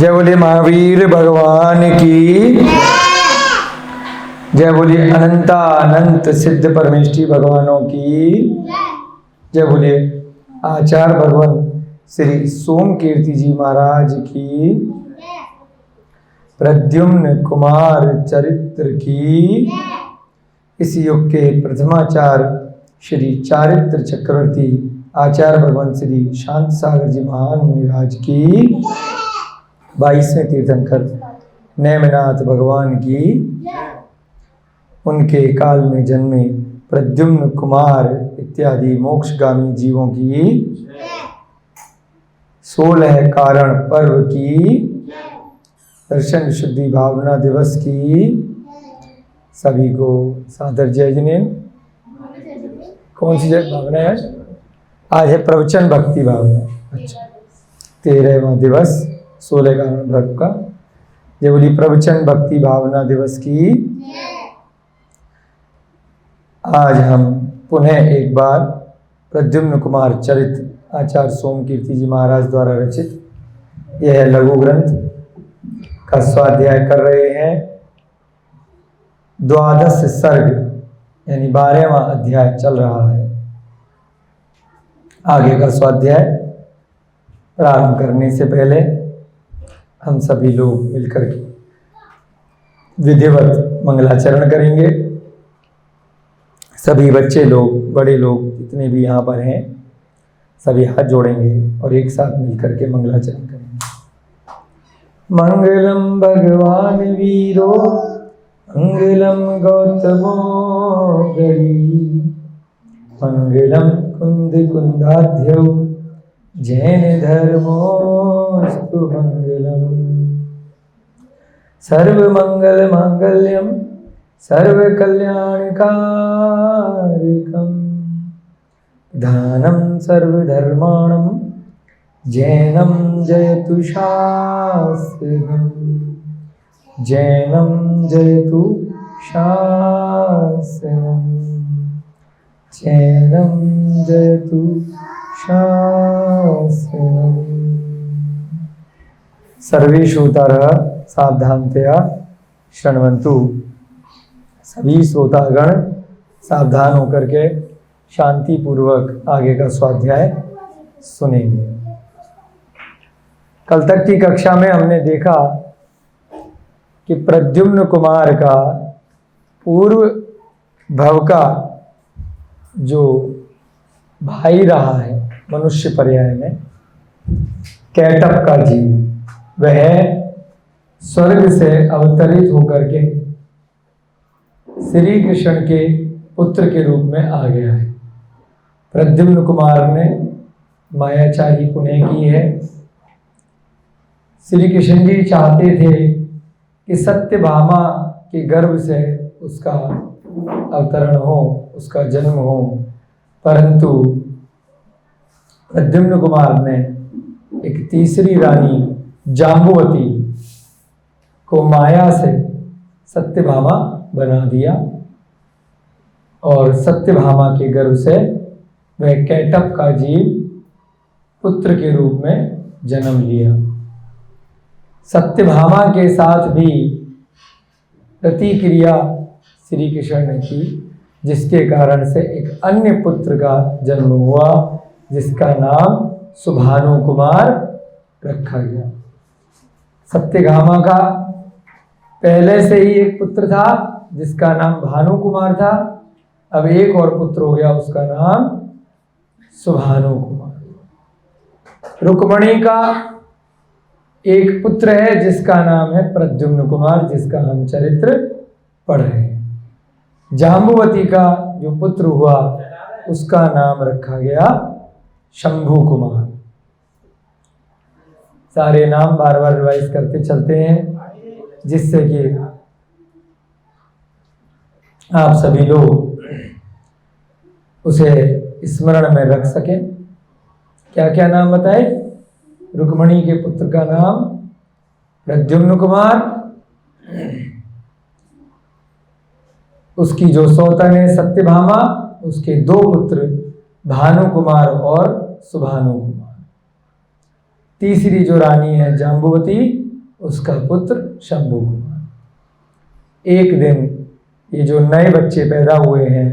जय बोले महावीर भगवान की जय बोले अनंत सिद्ध परमेष्ठी भगवानों की जय बोले आचार्य भगवान श्री सोम कीर्ति जी महाराज की प्रद्युम्न कुमार चरित्र की इस युग के प्रथमाचार्य श्री चारित्र चक्रवर्ती आचार्य भगवान श्री शांत सागर जी महान मुनिराज की 22वें तीर्थंकर नेमिनाथ भगवान की उनके काल में जन्मे प्रद्युम्न कुमार इत्यादि मोक्षगामी जीवों की 16 कारण पर्व की दर्शन शुद्धि भावना दिवस की सभी को सादर जय जिनेन। कौन सी भावना है आज? है प्रवचन भक्ति भावना। अच्छा, 13वां दिवस 16 कारण पर्व का। जय बोली प्रवचन भक्ति भावना दिवस की। आज हम पुनः एक बार प्रद्युम्न कुमार चरित्र आचार्य सोम कीर्ति जी महाराज द्वारा रचित यह लघु ग्रंथ का स्वाध्याय कर रहे हैं। 12 सर्ग यानी 12वां अध्याय चल रहा है। आगे का स्वाध्याय प्रारंभ करने से पहले हम सभी लोग मिलकर के विधिवत मंगलाचरण करेंगे। सभी बच्चे लोग बड़े लोग जितने भी यहाँ पर हैं सभी हाथ जोड़ेंगे और एक साथ मिलकर के मंगलाचरण करेंगे। मंगलम भगवान वीरो मंगलम गौतमो गरी मंगलम कुंद कुंदाध्यो जैन धर्मोस्तु मंगलम। सर्वमंगल मांगल्यम सर्वकल्याणकारकम दानं सर्वधर्माणं जैनं जयतु शास्त्रम् जैनं जयतु शास्त्रम् जैनं जयतु शास्त्रम्। सर्वे श्रोतारः सावधानतया शृण्वन्तु। सभी श्रोतागण सावधान होकर के शांति पूर्वक आगे का स्वाध्याय सुनेंगे। कल तक की कक्षा में हमने देखा कि प्रद्युम्न कुमार का पूर्व भव का जो भाई रहा है मनुष्य पर्याय में कैटप का जीव, वह स्वर्ग से अवतरित होकर के श्री कृष्ण के पुत्र के रूप में आ गया है। प्रद्युम्न कुमार ने मायाचारी पुण्य की है। श्री कृष्ण जी चाहते थे कि सत्यभामा के गर्भ से उसका अवतरण हो, उसका जन्म हो, परंतु प्रद्युम्न कुमार ने एक तीसरी रानी जाम्बुवती को माया से सत्यभामा बना दिया और सत्यभामा के गर्भ से वह कैटप का जीव पुत्र के रूप में जन्म लिया। सत्यभामा के साथ भी प्रतिक्रिया श्री कृष्ण ने की, जिसके कारण से एक अन्य पुत्र का जन्म हुआ जिसका नाम सुभानु कुमार रखा गया। सत्यभामा का पहले से ही एक पुत्र था जिसका नाम भानु कुमार था। अब एक और पुत्र हो गया, उसका नाम सुभानु कुमार। रुक्मणी का एक पुत्र है जिसका नाम है प्रद्युम्न कुमार, जिसका हम चरित्र पढ़ रहे हैं। जाम्बुवती का जो पुत्र हुआ उसका नाम रखा गया शंभु कुमार। सारे नाम बार बार रिवाइज करते चलते हैं जिससे कि आप सभी लोग उसे स्मरण में रख सकें। क्या क्या नाम बताए? रुक्मणी के पुत्र का नाम प्रद्युम्न कुमार, उसकी जो सौतन है सत्यभामा, उसके 2 पुत्र भानु कुमार और सुभानु कुमार। तीसरी जो रानी है जाम्बुवती, उसका पुत्र शंभु कुमार। एक दिन ये जो नए बच्चे पैदा हुए हैं,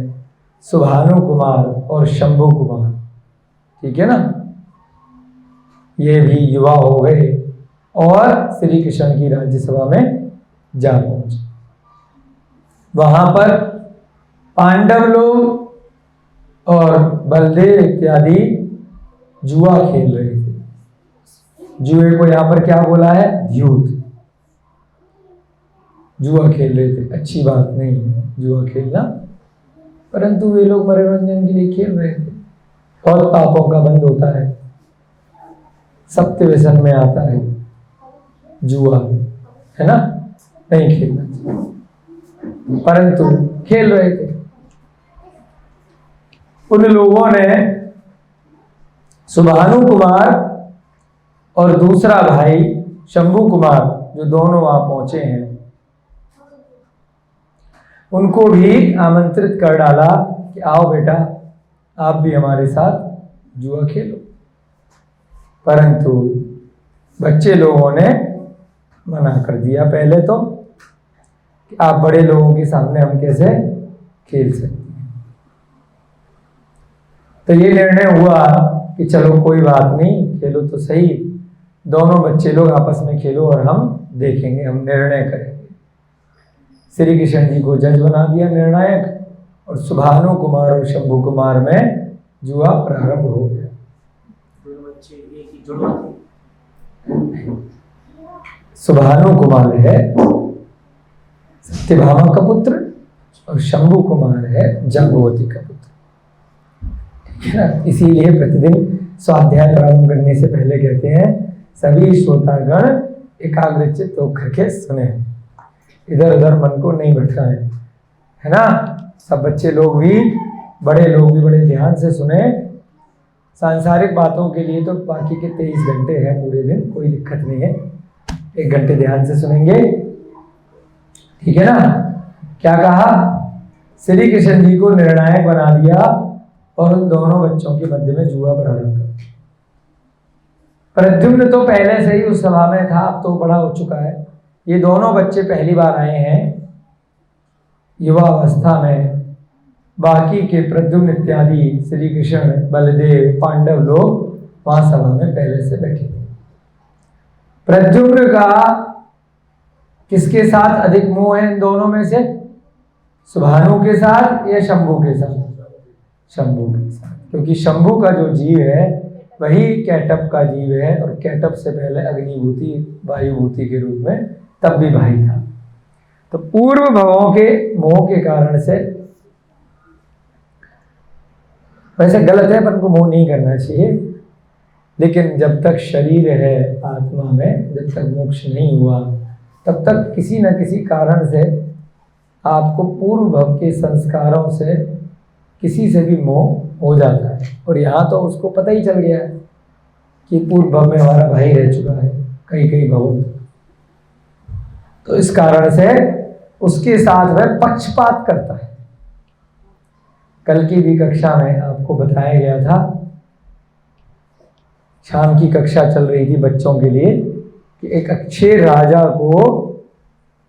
सुभानु कुमार और शंभु कुमार, ठीक है ना, ये भी युवा हो गए और श्री कृष्ण की राज्यसभा में जा पहुंचे। वहां पर पांडव लोग और बलदेव इत्यादि जुआ खेल रहे थे। जुए को यहां पर क्या बोला है? द्यूत। जुआ खेल रहे थे, अच्छी बात नहीं है जुआ खेलना, परंतु वे लोग मनोरंजन के लिए खेल रहे थे। और पापों का बंद होता है, सप्त व्यसन में आता है जुआ, है ना, नहीं खेलना चाहिए, परंतु खेल रहे थे। उन लोगों ने सुभानु कुमार और दूसरा भाई शंभु कुमार, जो दोनों वहां पहुंचे हैं, उनको भी आमंत्रित कर डाला कि आओ बेटा, आप भी हमारे साथ जुआ खेलो। परंतु बच्चे लोगों ने मना कर दिया पहले तो, कि आप बड़े लोगों के सामने हम कैसे खेल सकते हैं। तो ये निर्णय हुआ कि चलो कोई बात नहीं, खेलो तो सही, दोनों बच्चे लोग आपस में खेलो और हम देखेंगे, हम निर्णय करेंगे। श्री कृष्ण जी को जज बना दिया, निर्णायक, और सुभानु कुमार और शंभु कुमार में जुआ प्रारंभ हो गया। सुभानु कुमार है सत्यभामा का पुत्र और शंभु कुमार है जाम्बवती का पुत्र, ठीक है ना। इसीलिए प्रतिदिन स्वाध्याय प्रारंभ करने से पहले कहते हैं सभी श्रोतागण एकाग्रचित्त होकर के सुने, इधर उधर मन को नहीं भटकाएं, है ना। सब बच्चे लोग भी, बड़े लोग भी बड़े ध्यान से सुने। सांसारिक बातों के लिए तो बाकी के 23 घंटे हैं पूरे दिन, कोई दिक्कत नहीं है, 1 घंटे ध्यान से सुनेंगे, ठीक है ना। क्या कहा? श्री कृष्ण जी को निर्णायक बना दिया और उन दोनों बच्चों के मध्य में जुआ प्रारंभ कर। प्रद्युम्न तो पहले से ही उस सभा में था, अब तो बड़ा हो चुका है। ये दोनों बच्चे पहली बार आए हैं युवा अवस्था में, बाकी के प्रद्युम्न इत्यादि श्री कृष्ण, बलदेव, पांडव लोग वहां सभा में पहले से बैठे थे। प्रद्युम्न का किसके साथ अधिक मोह है इन दोनों में से? सुभानु के साथ या शंभु के साथ? शंभु के साथ, क्योंकि शंभु का जो जीव है वही कैटप का जीव है, और कैटप से पहले अग्निभूति वायुभूति के रूप में तब भी भाई था। तो पूर्व भवों के मोह के कारण से, वैसे गलत है पर को मोह नहीं करना चाहिए, लेकिन जब तक शरीर है आत्मा में, जब तक मोक्ष नहीं हुआ तब तक किसी न किसी कारण से आपको पूर्व भव के संस्कारों से किसी से भी मोह हो जाता है। और यहाँ तो उसको पता ही चल गया है कि पूर्व भव में हमारा भाई रह चुका है कई कई भवों तक, तो इस कारण से उसके साथ वह पक्षपात करता है। कल की भी कक्षा में आपको बताया गया था, शाम की कक्षा चल रही थी बच्चों के लिए, कि एक अच्छे राजा को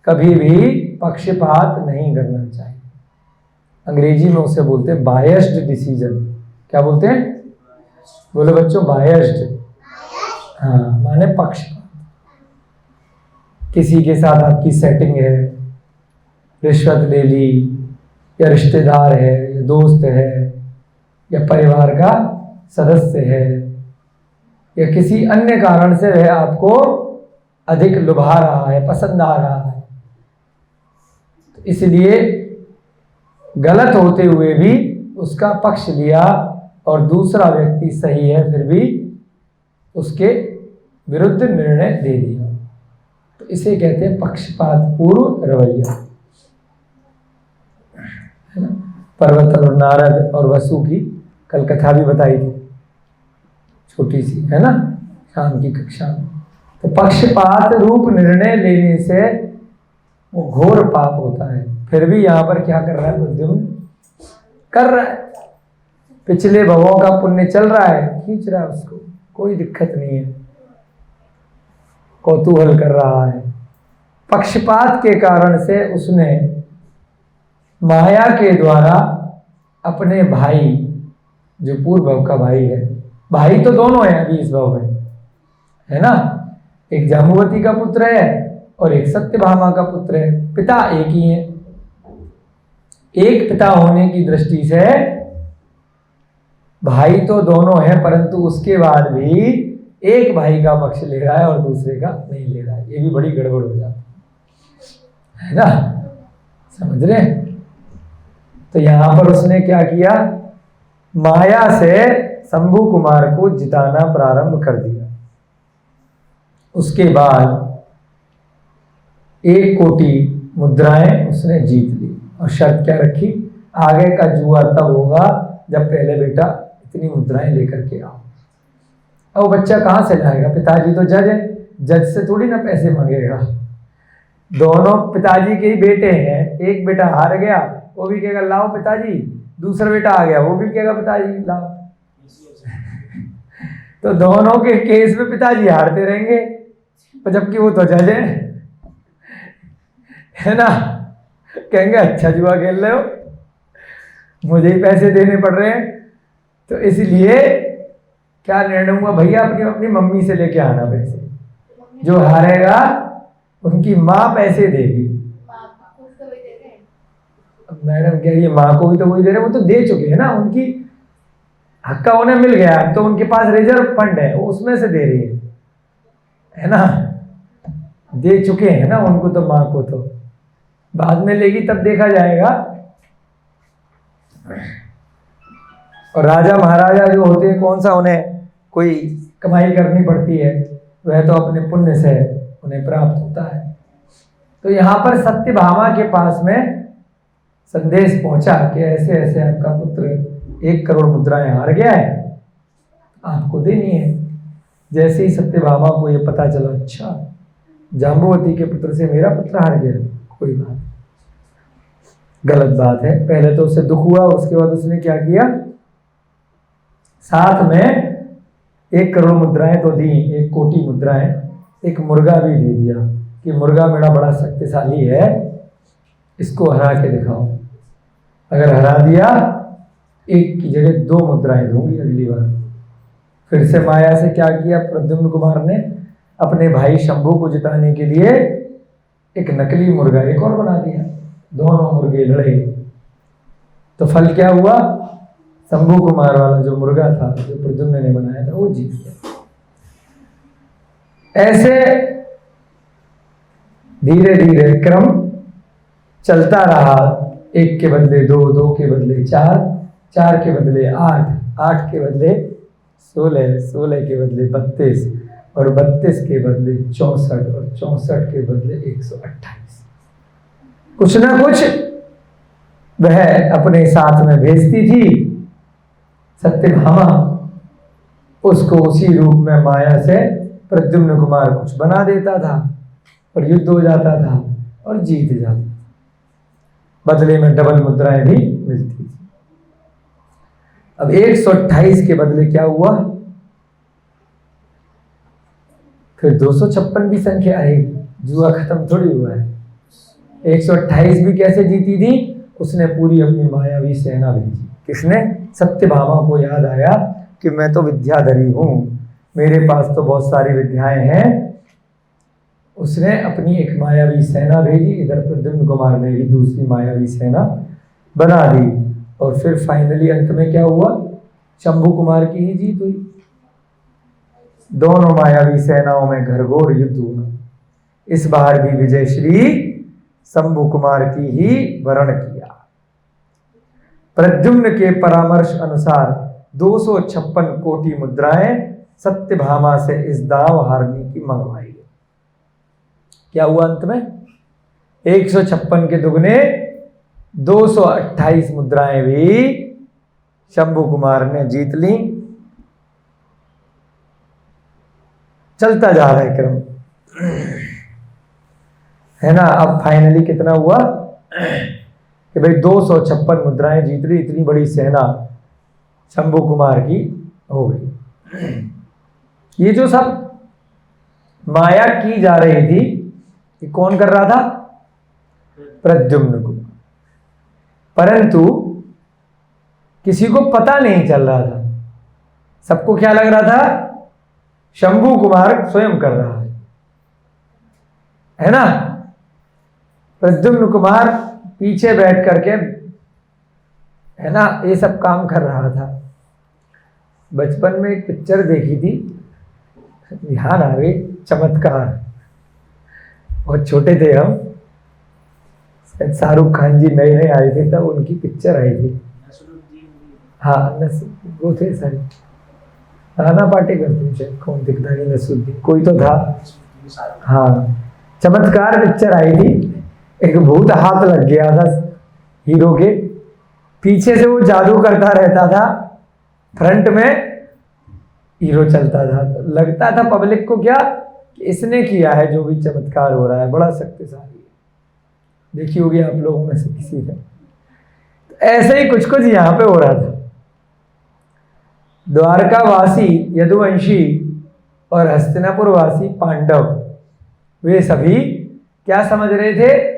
कभी भी पक्षपात नहीं करना चाहिए। अंग्रेजी में उसे बोलते हैं बायस्ड डिसीजन। क्या बोलते हैं? बोलो बच्चों, बायस्ड। हाँ, माने पक्षपात। किसी के साथ आपकी सेटिंग है, रिश्वत ले ली, या रिश्तेदार है, या दोस्त है, या परिवार का सदस्य है, या किसी अन्य कारण से वह आपको अधिक लुभा रहा है, पसंद आ रहा है, तो इसलिए गलत होते हुए भी उसका पक्ष लिया और दूसरा व्यक्ति सही है फिर भी उसके विरुद्ध निर्णय दे दिया, तो इसे कहते हैं पक्षपात पूर्व रवैया, है ना। पर्वत और नारद और वसु की कल कथा भी बताई थी, छोटी सी, है ना, शाम की कक्षा में। तो पक्षपात रूप निर्णय लेने से वो घोर पाप होता है। फिर भी यहाँ पर क्या कर रहा है प्रद्युम्न? कर रहा है, पिछले भवों का पुण्य चल रहा है, खींच रहा है उसको, कोई दिक्कत नहीं है, कौतूहल कर रहा है। पक्षपात के कारण से उसने माया के द्वारा अपने भाई, जो पूर्व भव का भाई है, भाई तो दोनों हैं अभी इस भव में, है ना, एक जाम्बुवती का पुत्र है और एक सत्यभामा का पुत्र है, पिता एक ही है। एक पिता होने की दृष्टि से भाई तो दोनों हैं, परंतु उसके बाद भी एक भाई का पक्ष ले रहा है और दूसरे का नहीं ले रहा है, ये भी बड़ी गड़बड़ हो जाती है ना, समझ रहे हैं। तो यहां पर उसने क्या किया, माया से शंभु कुमार को जिताना प्रारंभ कर दिया। उसके बाद 1 कोटि मुद्राएं उसने जीत ली और शर्त क्या रखी, आगे का जुआ तब होगा जब पहले बेटा इतनी मुद्राएं लेकर के आओ। अब बच्चा कहाँ से लाएगा, पिताजी तो जज है, जज से थोड़ी ना पैसे मांगेगा। दोनों पिताजी के ही बेटे हैं, एक बेटा हार गया वो भी कहेगा लाओ पिताजी, दूसरा बेटा आ गया वो भी कहेगा पिताजी लाओ। तो दोनों के केस में पिताजी हारते रहेंगे, जबकि वो तो जज है ना, कहेंगे अच्छा जुआ खेल रहे हो, मुझे ही पैसे देने पड़ रहे हैं। तो इसलिए क्या निर्णय हुआ, भैया अपनी अपनी मम्मी से लेके आना पैसे, जो हारेगा उनकी माँ पैसे देगी। मैडम कह रही है माँ को भी तो वही दे रहे, वो तो दे चुके हैं ना, उनकी हक का उन्हें मिल गया, तो उनके पास रिजर्व फंड है, वो उसमें से दे रही है ना, दे चुके हैं ना उनको, तो माँ को तो बाद में लेगी तब देखा जाएगा। और राजा महाराजा जो होते हैं कौन सा उन्हें कोई कमाई करनी पड़ती है, वह तो अपने पुण्य से उन्हें प्राप्त होता है। तो यहाँ पर सत्यभामा के पास में संदेश पहुंचा कि ऐसे ऐसे आपका पुत्र 1 करोड़ मुद्राएं हार गया है, आपको देनी है। जैसे ही सत्यभामा को ये पता चला, अच्छा जाम्बुवती के पुत्र से मेरा पुत्र हार गया, कोई बात गलत बात है, पहले तो उसे दुख हुआ, उसके बाद उसने क्या किया, साथ में 1 करोड़ मुद्राएं तो दी, 1 कोटि मुद्राएं, एक मुर्गा भी दे दिया कि मुर्गा मेरा बड़ा शक्तिशाली है, इसको हरा के दिखाओ, अगर हरा दिया 1 की जगह 2 मुद्राएं दूंगी अगली बार। फिर से माया से क्या किया, प्रद्युम्न कुमार ने अपने भाई शंभू को जिताने के लिए एक नकली मुर्गा एक और बना दिया, दोनों मुर्गे लड़े। तो फल क्या हुआ, शंभू कुमार वाला जो मुर्गा था, जो प्रद्युम्न ने बनाया था, वो जीत गया। ऐसे धीरे धीरे क्रम चलता रहा, 1 के बदले 2, 2 के बदले 4, 4 के बदले 8, 8 के बदले 16, 16 के बदले 32 और 32 के बदले 64 और 64 के बदले 128। कुछ ना कुछ वह अपने साथ में भेजती थी। सत्यभामा उसको उसी रूप में माया से प्रद्युम्न कुमार कुछ बना देता था और युद्ध हो जाता था और जीत जाता, बदले में डबल मुद्राएं भी मिलती थी। अब 128 के बदले क्या हुआ, फिर 256 भी संख्या आएगी, जुआ खत्म थोड़ी हुआ है। 128 भी कैसे जीती थी, उसने पूरी अपनी मायावी सेना भेजी। किसने, सत्यभामा को याद आया कि मैं तो विद्याधरी हूं, मेरे पास तो बहुत सारी विद्याएं हैं। उसने अपनी एक मायावी सेना भेजी, इधर प्रद्युम्न कुमार ने भी दूसरी मायावी सेना बना दी और फिर फाइनली अंत में क्या हुआ, शंभू कुमार की ही जीत हुई। दोनों मायावी सेनाओं में घरघोर युद्ध हुआ। इस बार भी विजय श्री शंभू कुमार की ही वर्ण किया। प्रद्युम्न के परामर्श अनुसार 256 कोटि मुद्राएं सत्यभामा से इस दांव हारने की मंगवाई गई। क्या हुआ अंत में, 156 के दुगने 228 मुद्राएं भी शंभू कुमार ने जीत ली। चलता जा रहा है क्रम, है ना। अब फाइनली कितना हुआ कि भाई 256 मुद्राएं जीत ली, इतनी बड़ी सेना शंभू कुमार की हो गई। ये जो सब माया की जा रही थी, कि कौन कर रहा था? प्रद्युम्न कुमार। परंतु किसी को पता नहीं चल रहा था, सबको क्या लग रहा था? शंभू कुमार स्वयं कर रहा है ना। प्रद्युम्न कुमार पीछे बैठ करके, है ना, ये सब काम कर रहा था। बचपन में एक पिक्चर देखी थी, ध्यान आ गई, चमत्कार। बहुत छोटे थे हम, शाहरुख खान जी नए नए आए थे तब उनकी पिक्चर आई थी। हाँ, वो थे सारे, नाना पाटेकर थे शायद, कौन दिखता नहीं, नसरुद्दीन कोई तो था। हाँ, चमत्कार पिक्चर आई थी। एक भूत हाथ लग गया था हीरो के, पीछे से वो जादू करता रहता था, फ्रंट में हीरो चलता था। तो लगता था पब्लिक को क्या कि इसने किया है जो भी चमत्कार हो रहा है, बड़ा शक्तिशाली है। देखी होगी आप लोगों में से किसी ने। तो ऐसे ही कुछ कुछ यहाँ पे हो रहा था। द्वारकावासी यदुवंशी और हस्तिनापुर वासी पांडव, वे सभी क्या समझ रहे थे?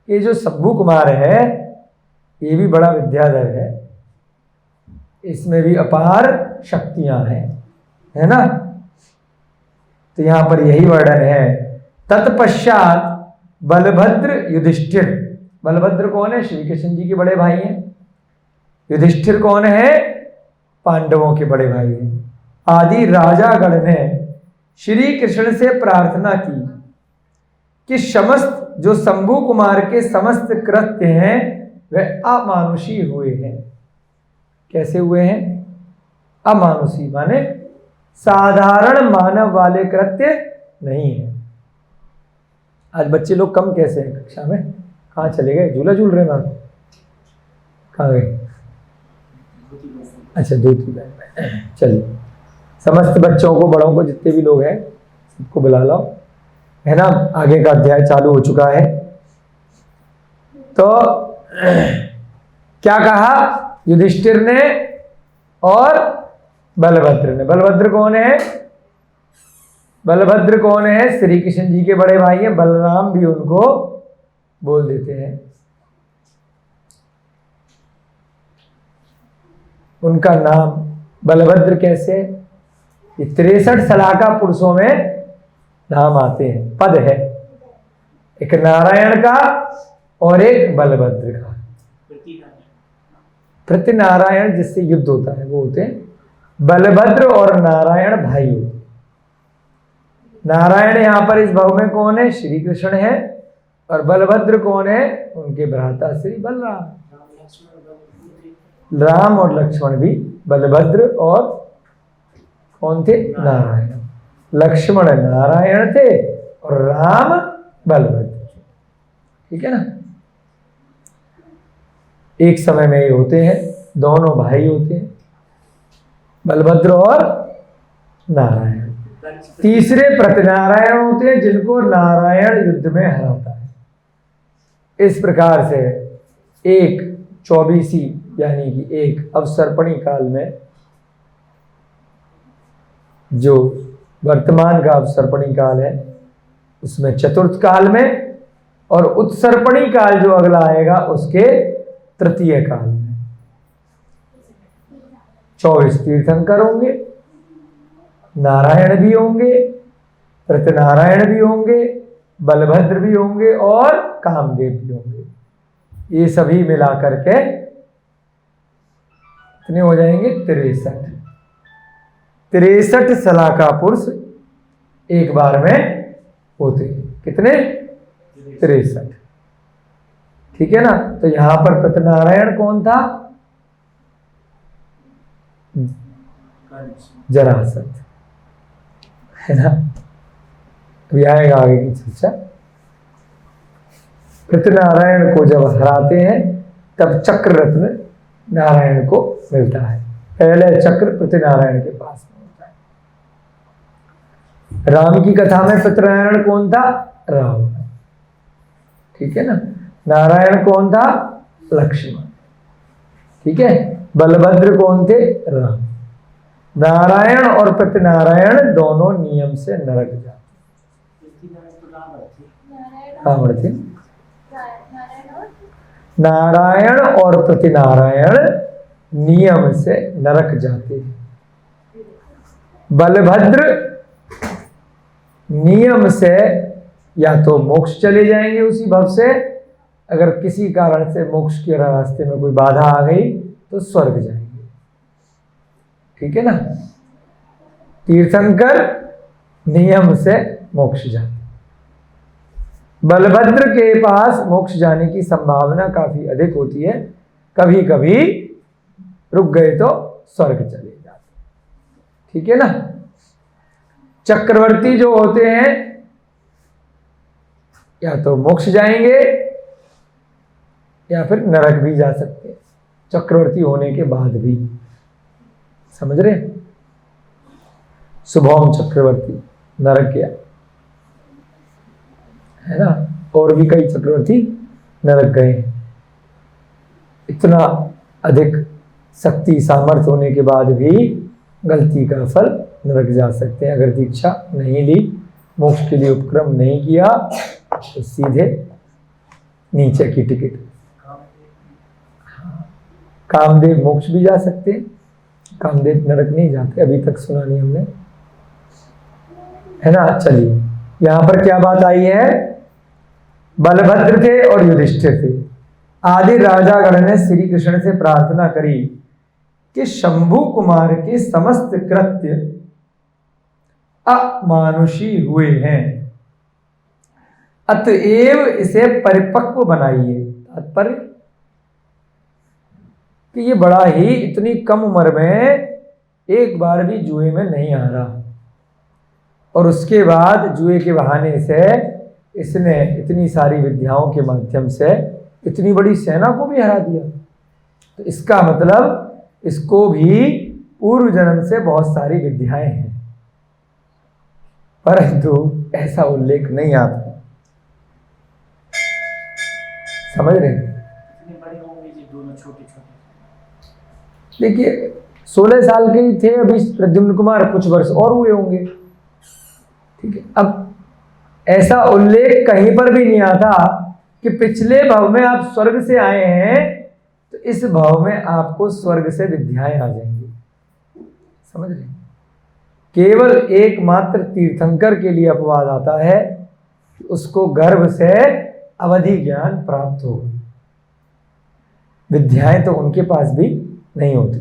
ये जो शंभू कुमार है ये भी बड़ा विद्याधर है, इसमें भी अपार शक्तियां हैं, है ना। तो यहां पर यही वर्णन है। तत्पश्चात बलभद्र युधिष्ठिर, बलभद्र कौन है? श्री कृष्ण जी के बड़े भाई हैं। युधिष्ठिर कौन है? पांडवों के बड़े भाई हैं। आदि राजागण ने श्री कृष्ण से प्रार्थना की कि समस्त जो शंभू कुमार के समस्त कृत्य हैं वह अमानुषी हुए हैं। कैसे हुए हैं? अमानुषी माने साधारण मानव वाले कृत्य नहीं है। आज बच्चे लोग कम कैसे हैं कक्षा में? कहाँ चले गए? झूला झूल रहे हैं? कहाँ गए? अच्छा, धोती पहन। चलिए, समस्त बच्चों को, बड़ों को, जितने भी लोग हैं सबको बुला लो, है ना। आगे का अध्याय चालू हो चुका है। तो क्या कहा युधिष्ठिर ने और बलभद्र ने? बलभद्र कौन है? बलभद्र कौन है? श्री कृष्ण जी के बड़े भाई हैं। बलराम भी उनको बोल देते हैं। उनका नाम बलभद्र कैसे? ये 63 सलाका पुरुषों में नाम आते हैं, पद है, एक नारायण का और एक बलभद्र का। प्रतिनारायण जिससे युद्ध होता है वो होते हैं बलभद्र, और नारायण भाई होते हैं। नारायण यहां पर इस भाव में कौन है? श्री कृष्ण है। और बलभद्र कौन है? उनके भ्राता श्री बलराम। राम और लक्ष्मण भी बलभद्र और कौन थे? नारायण। लक्ष्मण नारायण थे और राम बलभद्र थे। ठीक है ना। एक समय में ये होते हैं, दोनों भाई होते हैं, बलभद्र और नारायण। तीसरे प्रतिनारायण होते हैं जिनको नारायण युद्ध में हराता है। इस प्रकार से एक 24 यानी कि एक अवसर्पणी काल में, जो वर्तमान का अवसर्पणी काल है उसमें चतुर्थ काल में, और उत्सर्पणी काल जो अगला आएगा उसके तृतीय काल में 24 तीर्थंकर होंगे, नारायण भी होंगे, प्रतिनारायण भी होंगे, बलभद्र भी होंगे और कामदेव भी होंगे। ये सभी मिलाकर के कितने हो जाएंगे? 63 सलाका पुरुष एक बार में होते हैं। कितने? 63। ठीक है ना। तो यहां पर प्रतिनारायण कौन था? जरासंध, है ना। अभी आएगा आगे की चर्चा। प्रतिनारायण को जब हराते हैं तब चक्र रत्न नारायण को मिलता है। पहले चक्र प्रतिनारायण के पास में होता है। राम की कथा में प्रतिनारायण कौन था? राम। ठीक है ना। नारायण कौन था? लक्ष्मण। ठीक है। बलभद्र कौन थे? राम। नारायण और प्रतिनारायण दोनों नियम से नरक जाते। रावण थे। नारायण और प्रतिनारायण नियम से नरक जाते हैं। बलभद्र नियम से या तो मोक्ष चले जाएंगे उसी भव से, अगर किसी कारण से मोक्ष के रास्ते में कोई बाधा आ गई तो स्वर्ग जाएंगे। ठीक है ना। तीर्थंकर नियम से मोक्ष जाते। बलभद्र के पास मोक्ष जाने की संभावना काफी अधिक होती है, कभी कभी रुक गए तो स्वर्ग चले जाते। ठीक है ना। चक्रवर्ती जो होते हैं या तो मोक्ष जाएंगे या फिर नरक भी जा सकते हैं चक्रवर्ती होने के बाद भी। समझ रहे। शुभम चक्रवर्ती नरक गया है ना, और भी कई चक्रवर्ती नरक गए। इतना अधिक शक्ति सामर्थ्य होने के बाद भी गलती का फल नरक जा सकते हैं। अगर दीक्षा नहीं ली, मोक्ष के लिए उपक्रम नहीं किया तो सीधे नीचे की टिकट। कामदेव मोक्ष भी जा सकते हैं, कामदेव नरक नहीं जाते, अभी तक सुना नहीं हमने, है ना। चलिए यहां पर क्या बात आई है। बलभद्र थे और युधिष्ठिर थे। आदि राजागण ने श्री कृष्ण से प्रार्थना करी कि शंभु कुमार के समस्त कृत्य अमानुषी हुए हैं, अतएव इसे परिपक्व बनाइए। तात्पर्य कि ये बड़ा ही इतनी कम उम्र में एक बार भी जुए में नहीं आ रहा, और उसके बाद जुए के बहाने से इसने इतनी सारी विद्याओं के माध्यम से इतनी बड़ी सेना को भी हरा दिया। तो इसका मतलब इसको भी पूर्व जन्म से बहुत सारी विद्याएं हैं, परंतु ऐसा उल्लेख नहीं आता। समझ रहे। देखिए 16 साल के ही थे अभी प्रद्युम्न कुमार, कुछ वर्ष और हुए होंगे। ठीक है। अब ऐसा उल्लेख कहीं पर भी नहीं आता कि पिछले भव में आप स्वर्ग से आए हैं तो इस भव में आपको स्वर्ग से विद्याएं आ जाएंगी। समझ रहे। केवल एकमात्र तीर्थंकर के लिए अपवाद आता है कि उसको गर्भ से अवधि ज्ञान प्राप्त हो। विद्याएं तो उनके पास भी नहीं होती,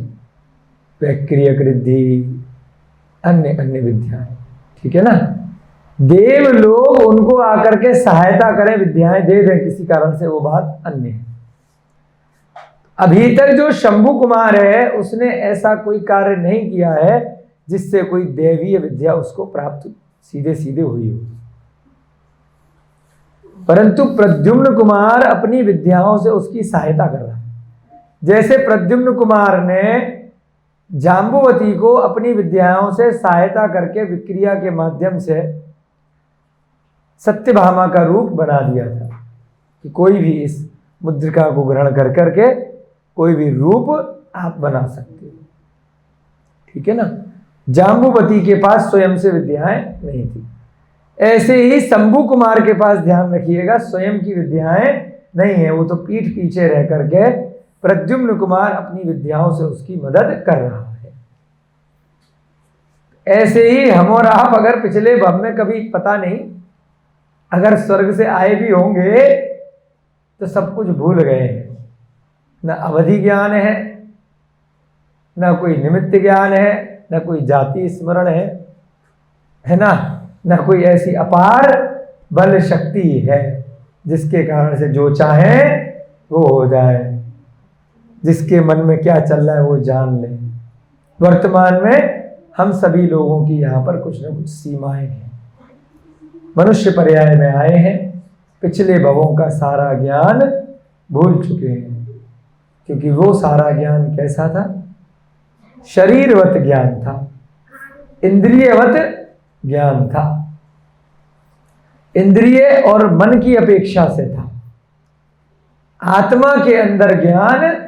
वैक्रियक रिद्धि, अन्य अन्य विद्याएं। ठीक है ना। देव लोग उनको आकर के सहायता करें, विद्याएं दे दें किसी कारण से, वो बात अन्य है। अभी तक जो शंभु कुमार है उसने ऐसा कोई कार्य नहीं किया है जिससे कोई दैवीय विद्या उसको प्राप्त सीधे सीधे हुई हो, परंतु प्रद्युम्न कुमार अपनी विद्याओं से उसकी सहायता कर रहा है। जैसे प्रद्युम्न कुमार ने जाम्बुवती को अपनी विद्याओं से सहायता करके विक्रिया के माध्यम से सत्यभामा का रूप बना दिया था कि कोई भी इस मुद्रिका को ग्रहण कर करके कोई भी रूप आप बना सकते हो। ठीक है ना। जाम्बुवती के पास स्वयं से विद्याएं नहीं थी। ऐसे ही शंभु कुमार के पास ध्यान रखिएगा, स्वयं की विद्याएं नहीं है, वो तो पीठ पीछे रह करके प्रद्युम्न कुमार अपनी विद्याओं से उसकी मदद कर रहा है। ऐसे ही हम और आप अगर पिछले भव में कभी पता नहीं अगर स्वर्ग से आए भी होंगे तो सब कुछ भूल गए हैं। न अवधि ज्ञान है, न कोई निमित्त ज्ञान है, न कोई जाति स्मरण है ना, न कोई ऐसी अपार बल शक्ति है जिसके कारण से जो चाहे वो हो जाए, जिसके मन में क्या चल रहा है वो जान ले। वर्तमान में हम सभी लोगों की यहाँ पर कुछ न कुछ सीमाएं हैं। मनुष्य पर्याय में आए हैं, पिछले भवों का सारा ज्ञान भूल चुके हैं, क्योंकि वो सारा ज्ञान कैसा था, शरीरवत ज्ञान था, इंद्रियवत ज्ञान था, इंद्रिय और मन की अपेक्षा से था। आत्मा के अंदर ज्ञान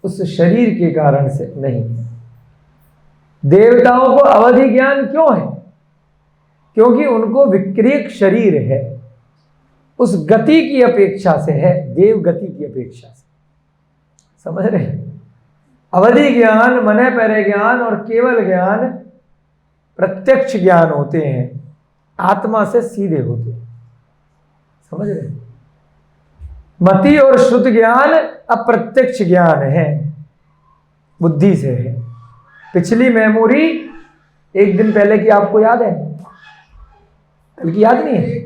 उस शरीर के कारण से नहीं। देवताओं को अवधि ज्ञान क्यों है? क्योंकि उनको विक्रियक शरीर है, उस गति की अपेक्षा से है, देव गति की अपेक्षा से। समझ रहे हैं? अवधि ज्ञान, मने परे ज्ञान और केवल ज्ञान प्रत्यक्ष ज्ञान होते हैं, आत्मा से सीधे होते हैं। समझ रहे हैं? मति और श्रुत ज्ञान अप्रत्यक्ष ज्ञान है, बुद्धि से है। पिछली मेमोरी एक दिन पहले की आपको याद है? कल की याद नहीं है?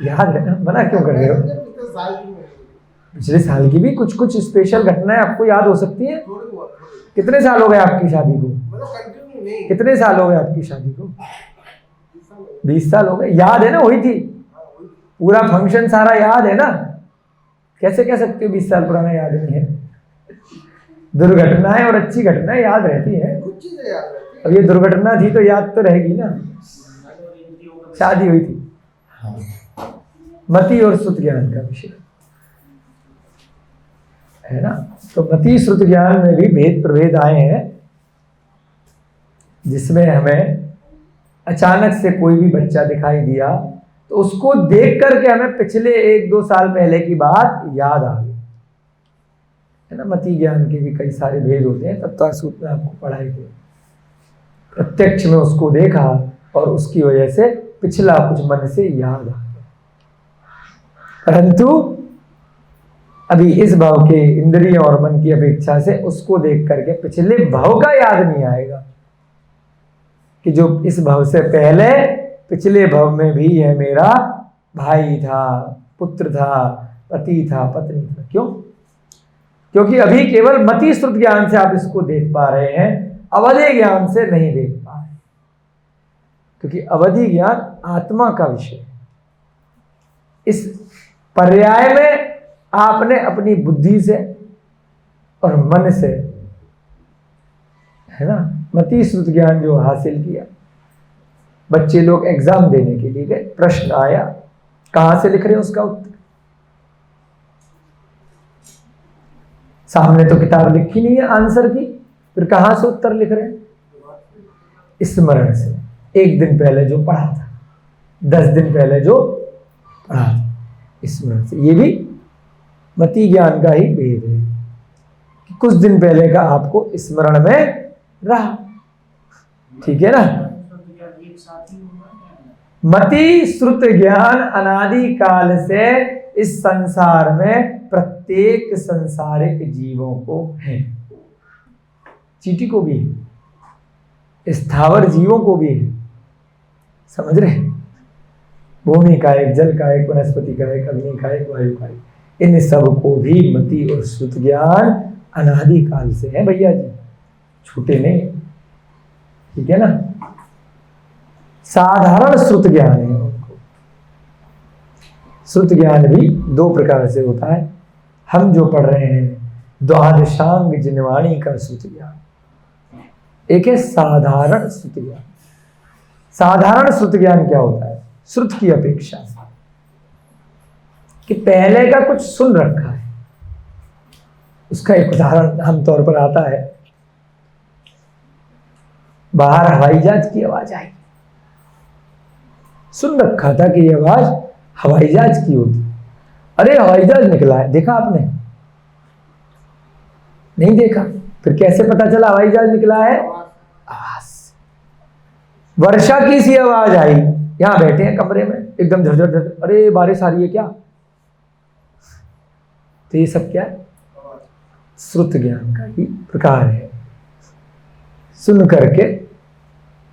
याद है ना? मना क्यों कर रहे हो? पिछले साल की भी कुछ कुछ स्पेशल घटनाएं आपको याद हो सकती हैं। कितने साल हो गए आपकी शादी को? कितने साल हो गए आपकी शादी को? 20 साल हो गए। याद है ना? हुई थी, पूरा फंक्शन सारा याद है ना? कैसे कह सकते हो 20 साल पुराना याद नहीं है? दुर्घटनाएं और अच्छी घटनाएं याद रहती है। अब ये दुर्घटना थी तो याद तो रहेगी ना। शादी हुई थी। मति और श्रुत ज्ञान का विषय है ना। तो मति श्रुत ज्ञान में भी भेद प्रभेद आए हैं, जिसमें हमें अचानक से कोई भी बच्चा दिखाई दिया तो उसको देख करके हमें पिछले 1-2 साल पहले की बात याद आ गई, है ना। मति ज्ञान के भी कई सारे भेद होते हैं, तत्व सूत्र में आपको पढ़ाई थे। प्रत्यक्ष में उसको देखा और उसकी वजह से पिछला कुछ मन से याद आ गया, परंतु अभी इस भाव के इंद्रिय और मन की अपेक्षा से उसको देख करके पिछले भाव का याद नहीं आएगा कि जो इस भाव से पहले पिछले भाव में भी यह मेरा भाई था, पुत्र था, पति था, पत्नी था। क्यों? क्योंकि अभी केवल मति श्रुत ज्ञान से आप इसको देख पा रहे हैं, अवधि ज्ञान से नहीं देख पा रहे, क्योंकि अवधि ज्ञान आत्मा का विषय है। इस पर्याय में आपने अपनी बुद्धि से और मन से, है ना, मति श्रुत ज्ञान जो हासिल किया। बच्चे लोग एग्जाम देने के लिए गए, प्रश्न आया, कहां से लिख रहे हैं उसका उत्तर? सामने तो किताब लिखी नहीं है आंसर की, फिर कहां से उत्तर लिख रहे हैं? स्मरण से। एक दिन पहले जो पढ़ा था, 10 दिन पहले जो पढ़ा था, स्मरण से। ये भी मति ज्ञान का ही भेद है कि कुछ दिन पहले का आपको स्मरण में रहा। ठीक है ना। मति श्रुत ज्ञान अनादि काल से इस संसार में प्रत्येक संसारिक जीवों को है। चींटी को भी है, स्थावर जीवों को भी है। समझ रहे? भूमि का एक, जल का एक, वनस्पति का एक, अग्नि का एक, वायु का एक, इन सब को भी मति और श्रुत ज्ञान अनादि काल से है भैया जी, छूटे नहीं। ठीक है ना। साधारण श्रुत ज्ञान है उनको। श्रुत ज्ञान भी 2 प्रकार से होता है। हम जो पढ़ रहे हैं द्वादशांग जिनवाणी का श्रुत ज्ञान, एक है साधारण श्रुत ज्ञान। साधारण श्रुत ज्ञान क्या होता है? श्रुत की अपेक्षा से कि पहले का कुछ सुन रखा है। उसका एक उदाहरण आमतौर पर आता है, बाहर हवाई जहाज की आवाज आई, सुन रखा था कि ये आवाज हवाई जहाज की होती। अरे हवाई जहाज निकला है, देखा आपने? नहीं देखा। फिर कैसे पता चला हवाई जहाज निकला है? आवाज। वर्षा की सी आवाज आई, यहां बैठे हैं कमरे में, एकदम झरझर झरझर, अरे बारिश आ रही है क्या? तो ये सब क्या है? श्रुत ज्ञान का ही प्रकार है। सुन करके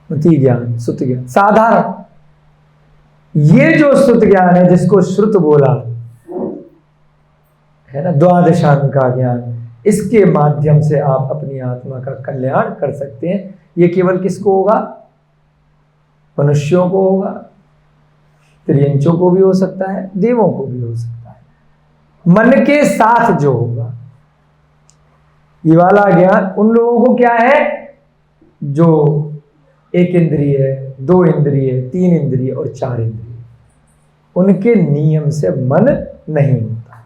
मति ज्ञान, श्रुत ज्ञान। साधारण ये जो श्रुत ज्ञान है, जिसको श्रुत बोला है ना, द्वादशांग का ज्ञान, इसके माध्यम से आप अपनी आत्मा का कल्याण कर सकते हैं। ये केवल किसको होगा? मनुष्यों को होगा, त्रियंचों को भी हो सकता है, देवों को भी हो सकता है। मन के साथ जो होगा ये वाला ज्ञान उन लोगों को क्या है जो 1 इंद्रिय, 2 इंद्रिय, 3 इंद्रिय और 4 इंद्रिय, उनके नियम से मन नहीं होता।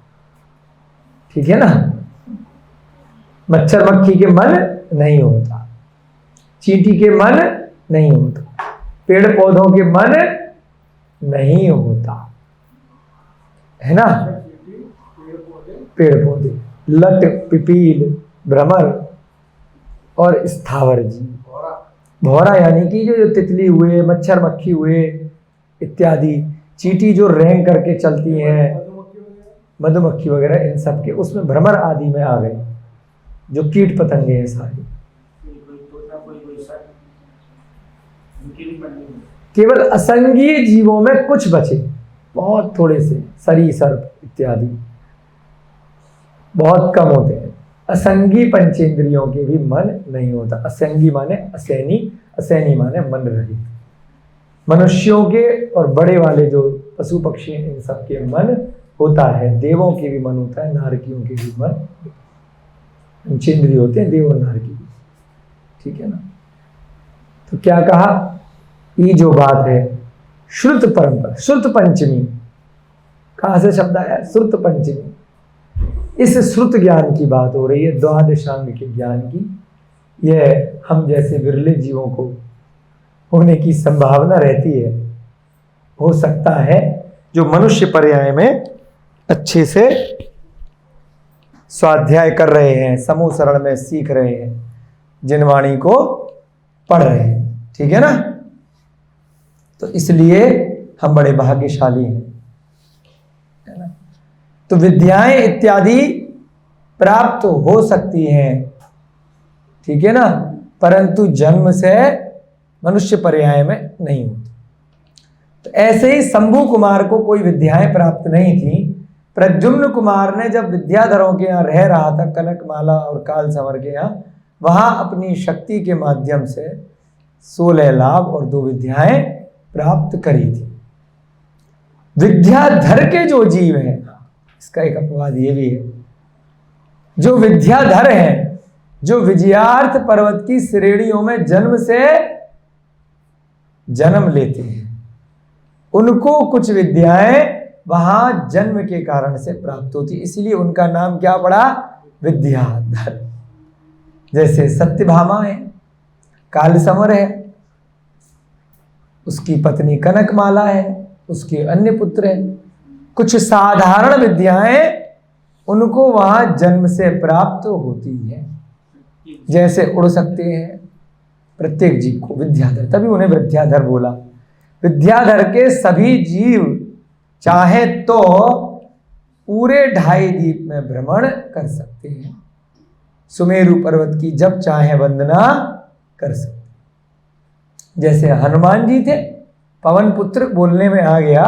ठीक है ना। मच्छर मक्खी के मन नहीं होता, चींटी के मन नहीं होता, पेड़ पौधों के मन नहीं होता, है ना। पेड़ पौधे, लट, पिपील, भ्रमर और स्थावर जीव। भौरा यानी कि जो तितली हुए, मच्छर मक्खी हुए इत्यादि, चींटी जो रेंग करके चलती हैं, मधुमक्खी वगैरह, इन सब के उसमें भ्रमर आदि में आ गए, जो कीट पतंगे हैं सारे। केवल असंगीय जीवों में कुछ बचे, बहुत थोड़े से, सरी, सर्प इत्यादि बहुत कम होते हैं। असंगी पंचेंद्रियों के भी मन नहीं होता। असंगी माने असैनी, असैनी माने मन रहित। मनुष्यों के और बड़े वाले जो पशु पक्षी हैं, इन सब के मन होता है। देवों के भी मन होता है, नारकियों के भी मन, पंचेंद्रिय होते हैं देव और नारकी भी, ठीक है ना। तो क्या कहा, ये जो बात है श्रुत परंपरा, श्रुत पंचमी, कहां से शब्द आया, श्रुत पंचमी। इस श्रुत ज्ञान की बात हो रही है, द्वादशांग के ज्ञान की। यह हम जैसे विरले जीवों को होने की संभावना रहती है। हो सकता है जो मनुष्य पर्याय में अच्छे से स्वाध्याय कर रहे हैं, समूह सरल में सीख रहे हैं, जिनवाणी को पढ़ रहे हैं, ठीक है ना। तो इसलिए हम बड़े भाग्यशाली हैं, है ना। तो विद्याएं इत्यादि प्राप्त हो सकती हैं, ठीक है ना, परंतु जन्म से मनुष्य पर्याय में नहीं होती। तो ऐसे ही शंभु कुमार को कोई विद्याएं प्राप्त नहीं थी। प्रद्युम्न कुमार ने जब विद्याधरों के यहाँ रह रहा था, कनकमाला और काल संवर के यहाँ, वहां अपनी शक्ति के माध्यम से 16 लाभ और 2 विद्याएं प्राप्त करी थी। विद्याधर के जो जीव हैं, इसका एक अपवाद ये भी है, जो विद्याधर हैं, जो विजयार्थ पर्वत की श्रेणियों में जन्म से जन्म लेते हैं, उनको कुछ विद्याएं वहां जन्म के कारण से प्राप्त होती, इसलिए उनका नाम क्या पड़ा, विद्याधर। जैसे सत्यभामा है, कालसमर है, उसकी पत्नी कनकमाला है, उसके अन्य पुत्र हैं। कुछ साधारण विद्याएं उनको वहां जन्म से प्राप्त होती है, जैसे उड़ सकते हैं प्रत्येक जीव को विद्याधर, तभी उन्हें विद्याधर बोला। विद्याधर के सभी जीव चाहे तो पूरे 2.5 द्वीप में भ्रमण कर सकते हैं, सुमेरु पर्वत की जब चाहे वंदना कर सकते। जैसे हनुमान जी थे, पवन पुत्र बोलने में आ गया,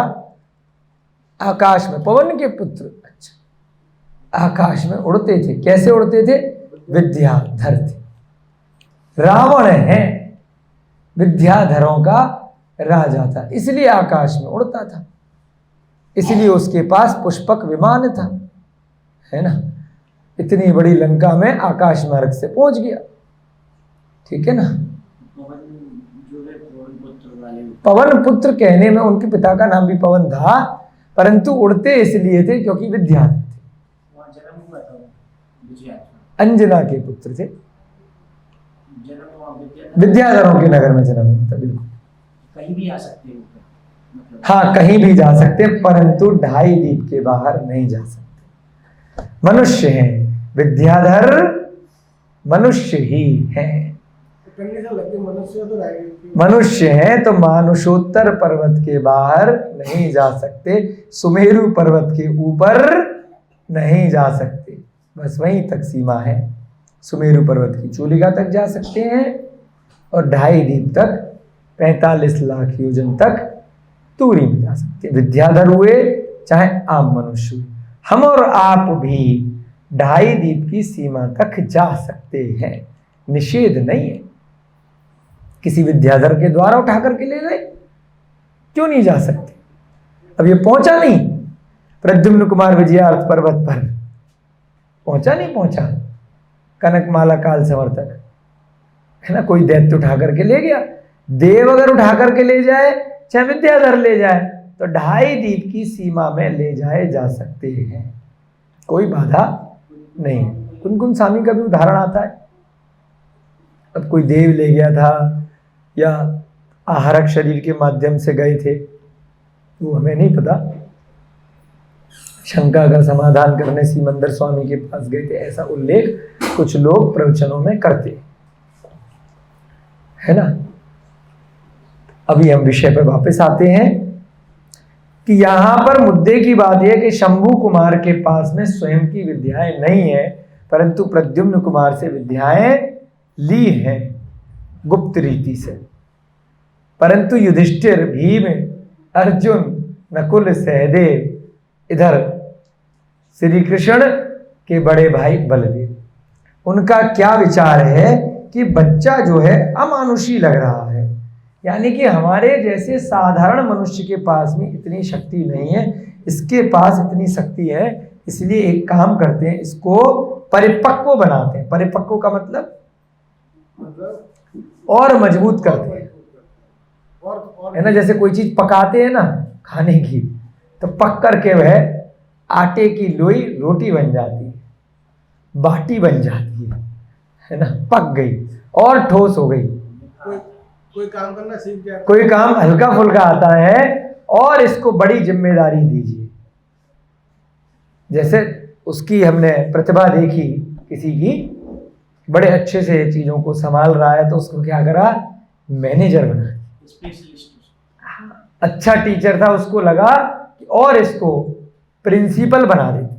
आकाश में पवन के पुत्र, अच्छा, आकाश में उड़ते थे। कैसे उड़ते थे, विद्याधर थे। रावण है विद्याधरों का राजा था, इसलिए आकाश में उड़ता था, इसलिए उसके पास पुष्पक विमान था, है ना। इतनी बड़ी लंका में आकाश मार्ग से पहुंच गया, ठीक है ना। पवन पुत्र कहने में उनके पिता का नाम भी पवन था, परंतु उड़ते इसलिए थे क्योंकि विद्याधर थे। अंजना के पुत्र थे, विद्याधरों के नगर में जन्म हुआ था। बिल्कुल कहीं भी आ सकते हैं, हाँ कहीं भी जा सकते हैं, परंतु 2.5 द्वीप के बाहर नहीं जा सकते। मनुष्य हैं, विद्याधर मनुष्य ही हैं। मनुष्य हैं तो मानुषोत्तर पर्वत के बाहर नहीं जा सकते, सुमेरु पर्वत के ऊपर नहीं जा सकते, बस वहीं तक सीमा है। सुमेरु पर्वत की चूलिका तक जा सकते हैं और 2.5 द्वीप तक 45 लाख योजन तक दूरी में जा सकते हैं। विद्याधर हुए चाहे आम मनुष्य हुए, हम और आप भी 2.5 द्वीप की सीमा तक जा सकते हैं, निषेध नहीं है। किसी विद्याधर के द्वारा उठा करके ले गए, क्यों नहीं जा सकते। अब ये पहुंचा नहीं, प्रद्युम्न कुमार विजयार्थ पर्वत पर पहुंचा नहीं, पहुंचा कनकमाला काल संवर तक, है ना। कोई दैत्य उठा करके ले गया, देव अगर उठा करके ले जाए, चाहे विद्याधर ले जाए, तो 2.5 द्वीप की सीमा में ले जाए जा सकते हैं, कोई बाधा नहीं। कुनकुन स्वामी का भी उदाहरण आता है। अब कोई देव ले गया था या आहारक शरीर के माध्यम से गए थे, तो हमें नहीं पता। शंका का समाधान करने सिमंदर स्वामी के पास गए थे, ऐसा उल्लेख कुछ लोग प्रवचनों में करते है ना। अभी हम विषय पर वापस आते हैं कि यहां पर मुद्दे की बात यह कि शंभू कुमार के पास में स्वयं की विद्याएं नहीं है, परंतु प्रद्युम्न कुमार से विद्याएं ली हैं गुप्त रीति से। परंतु युधिष्ठिर, भीम, अर्जुन, नकुल, सहदेव, इधर श्री कृष्ण के बड़े भाई बलदेव, उनका क्या विचार है कि बच्चा जो है अमानुषी लग रहा है, यानी कि हमारे जैसे साधारण मनुष्य के पास में इतनी शक्ति नहीं है, इसके पास इतनी शक्ति है, इसलिए एक काम करते हैं, इसको परिपक्व बनाते हैं। परिपक्व का मतलब और मजबूत करते हैं, है ना। जैसे कोई चीज पकाते हैं ना खाने की, तो पक करके वह आटे की लोई रोटी बन जाती है, बाटी बन जाती है ना, पक गई और ठोस हो गई। कोई काम करना सीख गया, कोई काम हल्का फुल्का आता है और इसको बड़ी जिम्मेदारी दीजिए। जैसे उसकी हमने प्रतिभा देखी किसी की, बड़े अच्छे से चीजों को संभाल रहा है, तो उसको क्या करा, मैनेजर बना। स्पेशलिस्ट। अच्छा टीचर था, उसको लगा कि और इसको प्रिंसिपल बना देते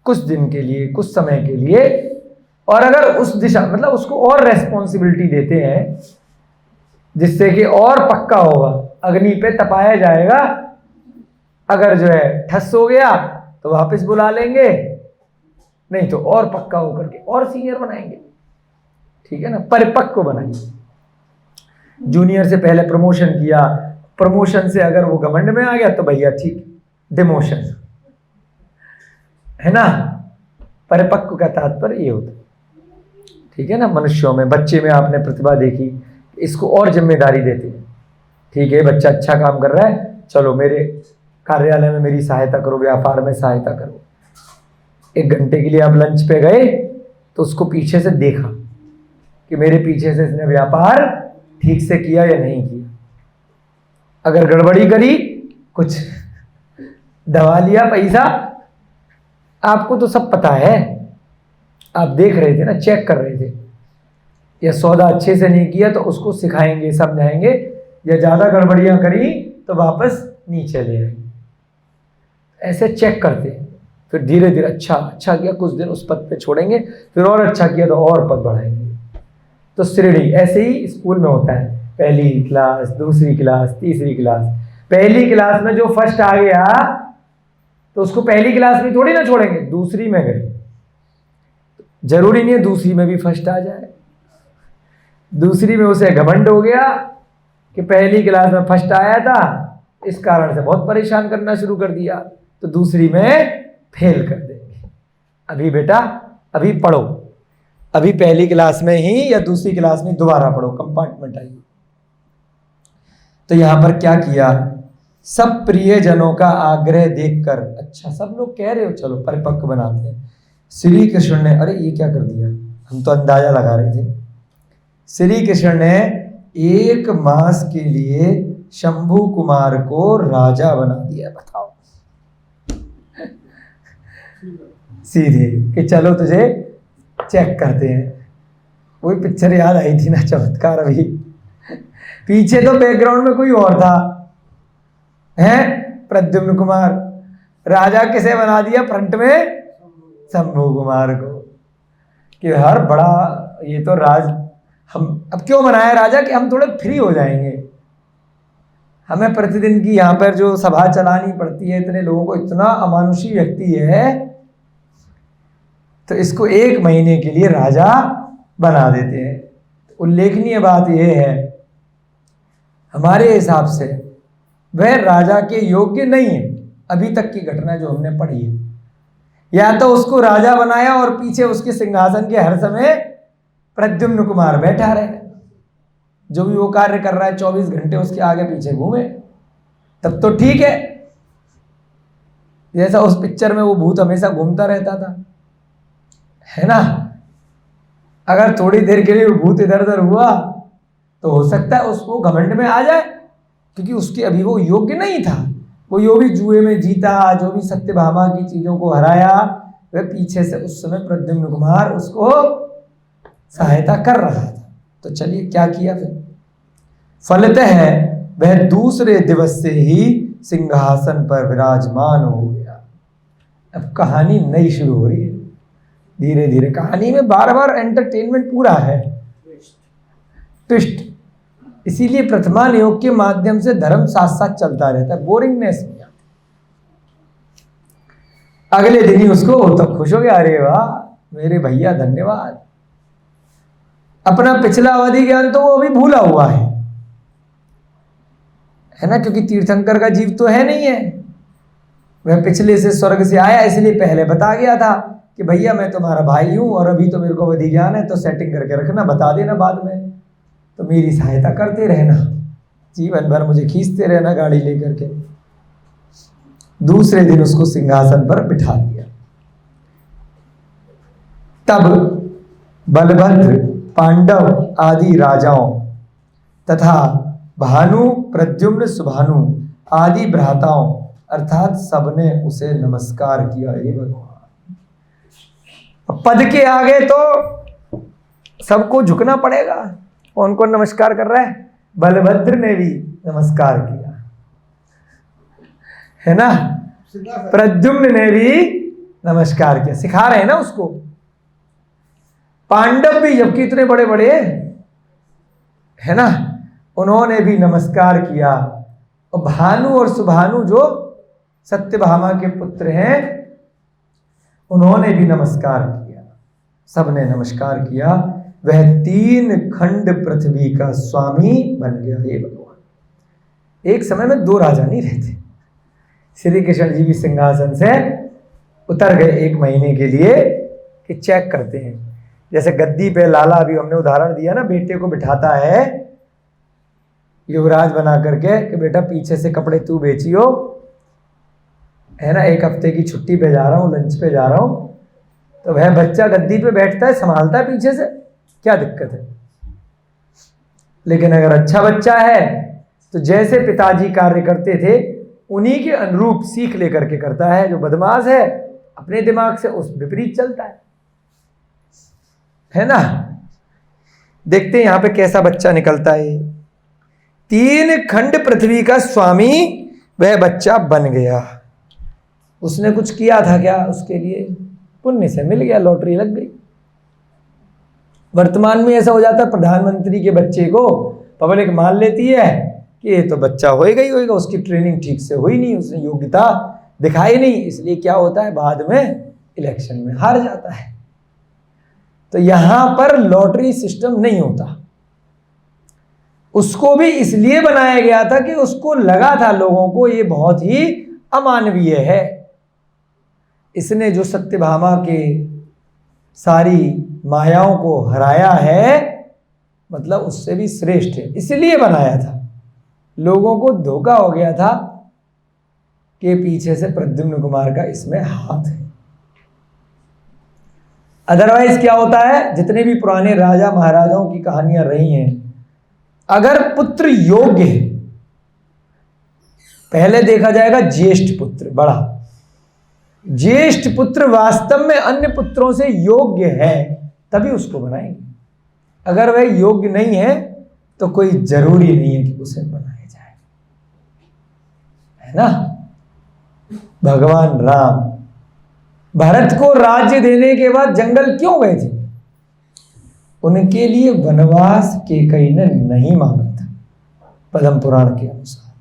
कुछ दिन के लिए, कुछ समय के लिए, और अगर उस दिशा मतलब उसको और रेस्पॉन्सिबिलिटी देते हैं जिससे कि और पक्का होगा, अग्नि पे तपाया जाएगा, अगर जो है ठस हो गया तो वापस बुला लेंगे, नहीं तो और पक्का होकर के और सीनियर बनाएंगे, ठीक है ना। परिपक्व बनाइए। जूनियर से पहले प्रमोशन किया, प्रमोशन से अगर वो घमंड में आ गया तो भैया ठीक, डिमोशन, है ना। परिपक्व का तात्पर्य ये होता है, ठीक है ना। मनुष्यों में, बच्चे में आपने प्रतिभा देखी, इसको और जिम्मेदारी देते हैं, ठीक है बच्चा अच्छा काम कर रहा है, चलो मेरे कार्यालय में मेरी सहायता करो, व्यापार में सहायता करो। 1 घंटे के लिए आप लंच पे गए तो उसको पीछे से देखा कि मेरे पीछे से इसने व्यापार ठीक से किया या नहीं किया। अगर गड़बड़ी करी, कुछ दबा लिया पैसा, आपको तो सब पता है, आप देख रहे थे ना, चेक कर रहे थे। या सौदा अच्छे से नहीं किया तो उसको सिखाएंगे, समझाएंगे, या ज़्यादा गड़बड़ियां करी तो वापस नीचे ले आएंगे। ऐसे चेक करते हैं, फिर धीरे धीरे अच्छा किया, कुछ दिन उस पद पे छोड़ेंगे, फिर और अच्छा किया तो और पद बढ़ाएंगे। तो श्रेणी ऐसे ही स्कूल में होता है, पहली क्लास, दूसरी क्लास, तीसरी क्लास। पहली क्लास में जो फर्स्ट आ गया तो उसको पहली क्लास में थोड़ी ना छोड़ेंगे, दूसरी में गए, जरूरी नहीं है दूसरी में भी फर्स्ट आ जाए। दूसरी में उसे घमंड हो गया कि पहली क्लास में फर्स्ट आया था, इस कारण से बहुत परेशान करना शुरू कर दिया, तो दूसरी में फेल कर देंगे। अभी बेटा अभी पढ़ो, अभी पहली क्लास में ही या दूसरी क्लास में दोबारा पढ़ो, कंपार्टमेंट आइए। तो यहां पर क्या किया, सब प्रियजनों का आग्रह देखकर, अच्छा सब लोग कह रहे हो चलो परिपक्व बनाते हैं, श्री कृष्ण ने, अरे ये क्या कर दिया, हम तो अंदाजा लगा रहे थे। श्री कृष्ण ने 1 मास के लिए शंभू कुमार को राजा बना दिया। बताओ सीधे कि चलो तुझे चेक करते हैं। वही पिक्चर याद आई थी ना, चमत्कार। अभी पीछे तो बैकग्राउंड में कोई और था, हैं प्रद्युम्न कुमार, राजा किसे बना दिया फ्रंट में, शंभू कुमार को, कि हर बड़ा ये तो राज, हम अब क्यों बनाया राजा कि हम थोड़े फ्री हो जाएंगे, हमें प्रतिदिन की यहाँ पर जो सभा चलानी पड़ती है, इतने लोगों को, इतना अमानुषी व्यक्ति है, तो इसको 1 महीने के लिए राजा बना देते हैं। उल्लेखनीय बात यह है, हमारे हिसाब से वह राजा के योग्य नहीं है। अभी तक की घटना जो हमने पढ़ी है, या तो उसको राजा बनाया और पीछे उसके सिंहासन के हर समय प्रद्युम्न कुमार बैठा रहे, जो भी वो कार्य कर रहा है 24 घंटे उसके आगे पीछे घूमे, तब तो ठीक है। जैसा उस पिक्चर में वो भूत हमेशा घूमता रहता था, है ना। अगर थोड़ी देर के लिए वो भूत इधर उधर हुआ तो हो सकता है उसको घमंड में आ जाए क्योंकि उसके अभी वो योग्य नहीं था। वो जो भी जुए में जीता, जो भी सत्यभामा की चीजों को हराया, वह पीछे से उस समय प्रद्युम्न कुमार उसको सहायता कर रहा था। तो चलिए क्या किया फिर, फलतः वह दूसरे दिवस से ही सिंहासन पर विराजमान हो गया। अब कहानी नई शुरू हो रही है धीरे धीरे। कहानी में बार बार एंटरटेनमेंट पूरा है, ट्विस्ट। इसीलिए प्रथमान योग के माध्यम से धर्म साथ साथ चलता रहता है, बोरिंगनेस नहीं आती। अगले दिन ही उसको तो खुश हो गया, अरे वाह मेरे भैया धन्यवाद। अपना पिछला अवधि ज्ञान तो वो अभी भूला हुआ है ना, क्योंकि तीर्थंकर का जीव तो है नहीं है, वह पिछले से स्वर्ग से आया, इसलिए पहले बता गया था कि भैया मैं तुम्हारा भाई हूं और अभी तो मेरे को अवधि ज्ञान है, तो सेटिंग करके रखना, बता देना बाद में, तो मेरी सहायता करते रहना, जीवन भर मुझे खींचते रहना गाड़ी लेकर के। दूसरे दिन उसको सिंहासन पर बिठा दिया। तब बलभद्र, पांडव आदि राजाओं तथा भानु, प्रद्युम्न, सुभानु आदि भ्राताओं अर्थात सबने उसे नमस्कार किया। हे भगवान, पद के आगे तो सबको झुकना पड़ेगा। कौन कौन नमस्कार कर रहा है? बलभद्र ने भी नमस्कार किया, है ना, प्रद्युम्न ने भी नमस्कार किया, सिखा रहे हैं ना उसको। पांडव भी, जबकि इतने बड़े बड़े है ना, उन्होंने भी नमस्कार किया। और भानु और सुभानु जो सत्यभामा के पुत्र हैं, उन्होंने भी नमस्कार किया, सबने नमस्कार किया। वह 3 खंड पृथ्वी का स्वामी बन गया। हे भगवान, एक समय में 2 राजा नहीं रहते। श्री कृष्ण जी भी सिंहासन से उतर गए 1 महीने के लिए कि चेक करते हैं। जैसे गद्दी पे लाला, अभी हमने उदाहरण दिया ना, बेटे को बिठाता है युवराज बना करके कि बेटा पीछे से कपड़े तू बेचियो, है ना, 1 हफ्ते की छुट्टी पे जा रहा हूँ, लंच पे जा रहा हूँ, तो वह बच्चा गद्दी पे बैठता है, संभालता है पीछे से, क्या दिक्कत है। लेकिन अगर अच्छा बच्चा है तो जैसे पिताजी कार्य करते थे उन्हीं के अनुरूप सीख लेकर के करता है। जो बदमाश है अपने दिमाग से उस विपरीत चलता है ना। देखते हैं यहां पे कैसा बच्चा निकलता है। 3 खंड पृथ्वी का स्वामी वह बच्चा बन गया। उसने कुछ किया था क्या? उसके लिए पुण्य से मिल गया, लॉटरी लग गई। वर्तमान में ऐसा हो जाता है, प्रधानमंत्री के बच्चे को पब्लिक मान लेती है कि ये तो बच्चा होएगा ही होएगा, उसकी ट्रेनिंग ठीक से हुई नहीं, उसने योग्यता दिखाई नहीं, इसलिए क्या होता है बाद में इलेक्शन में हार जाता है। तो यहां पर लॉटरी सिस्टम नहीं होता। उसको भी इसलिए बनाया गया था कि उसको लगा था लोगों को ये बहुत ही अमानवीय है, इसने जो सत्यभामा के सारी मायाओं को हराया है, मतलब उससे भी श्रेष्ठ है, इसलिए बनाया था। लोगों को धोखा हो गया था कि पीछे से प्रद्युम्न कुमार का इसमें हाथ है। अदरवाइज क्या होता है, जितने भी पुराने राजा महाराजाओं की कहानियां रही हैं, अगर पुत्र योग्य है, पहले देखा जाएगा ज्येष्ठ पुत्र, बड़ा ज्येष्ठ पुत्र वास्तव में अन्य पुत्रों से योग्य है, तभी उसको बनाएंगे। अगर वह योग्य नहीं है तो कोई जरूरी नहीं है कि उसे बनाया जाए, है ना। भगवान राम भरत को राज्य देने के बाद जंगल क्यों गए थे? उनके लिए वनवास कैकेयी ने नहीं मांगा था। पद्म पुराण के अनुसार,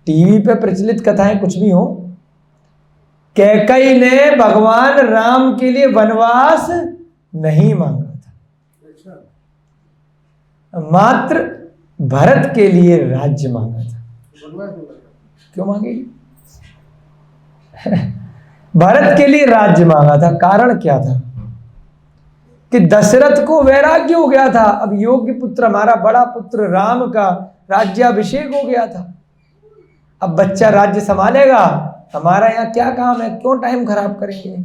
टीवी पे प्रचलित कथाएं कुछ भी हो, कैकेयी ने भगवान राम के लिए वनवास नहीं मांगा था, मात्र भरत के लिए राज्य मांगा था। क्यों मांगेगी? भरत के लिए राज्य मांगा था। कारण क्या था कि दशरथ को वैराग्य हो गया था, अब योग्य पुत्र हमारा बड़ा पुत्र राम का राज्याभिषेक हो गया था, अब बच्चा राज्य संभालेगा, हमारा यहाँ क्या काम है, क्यों टाइम खराब करेंगे।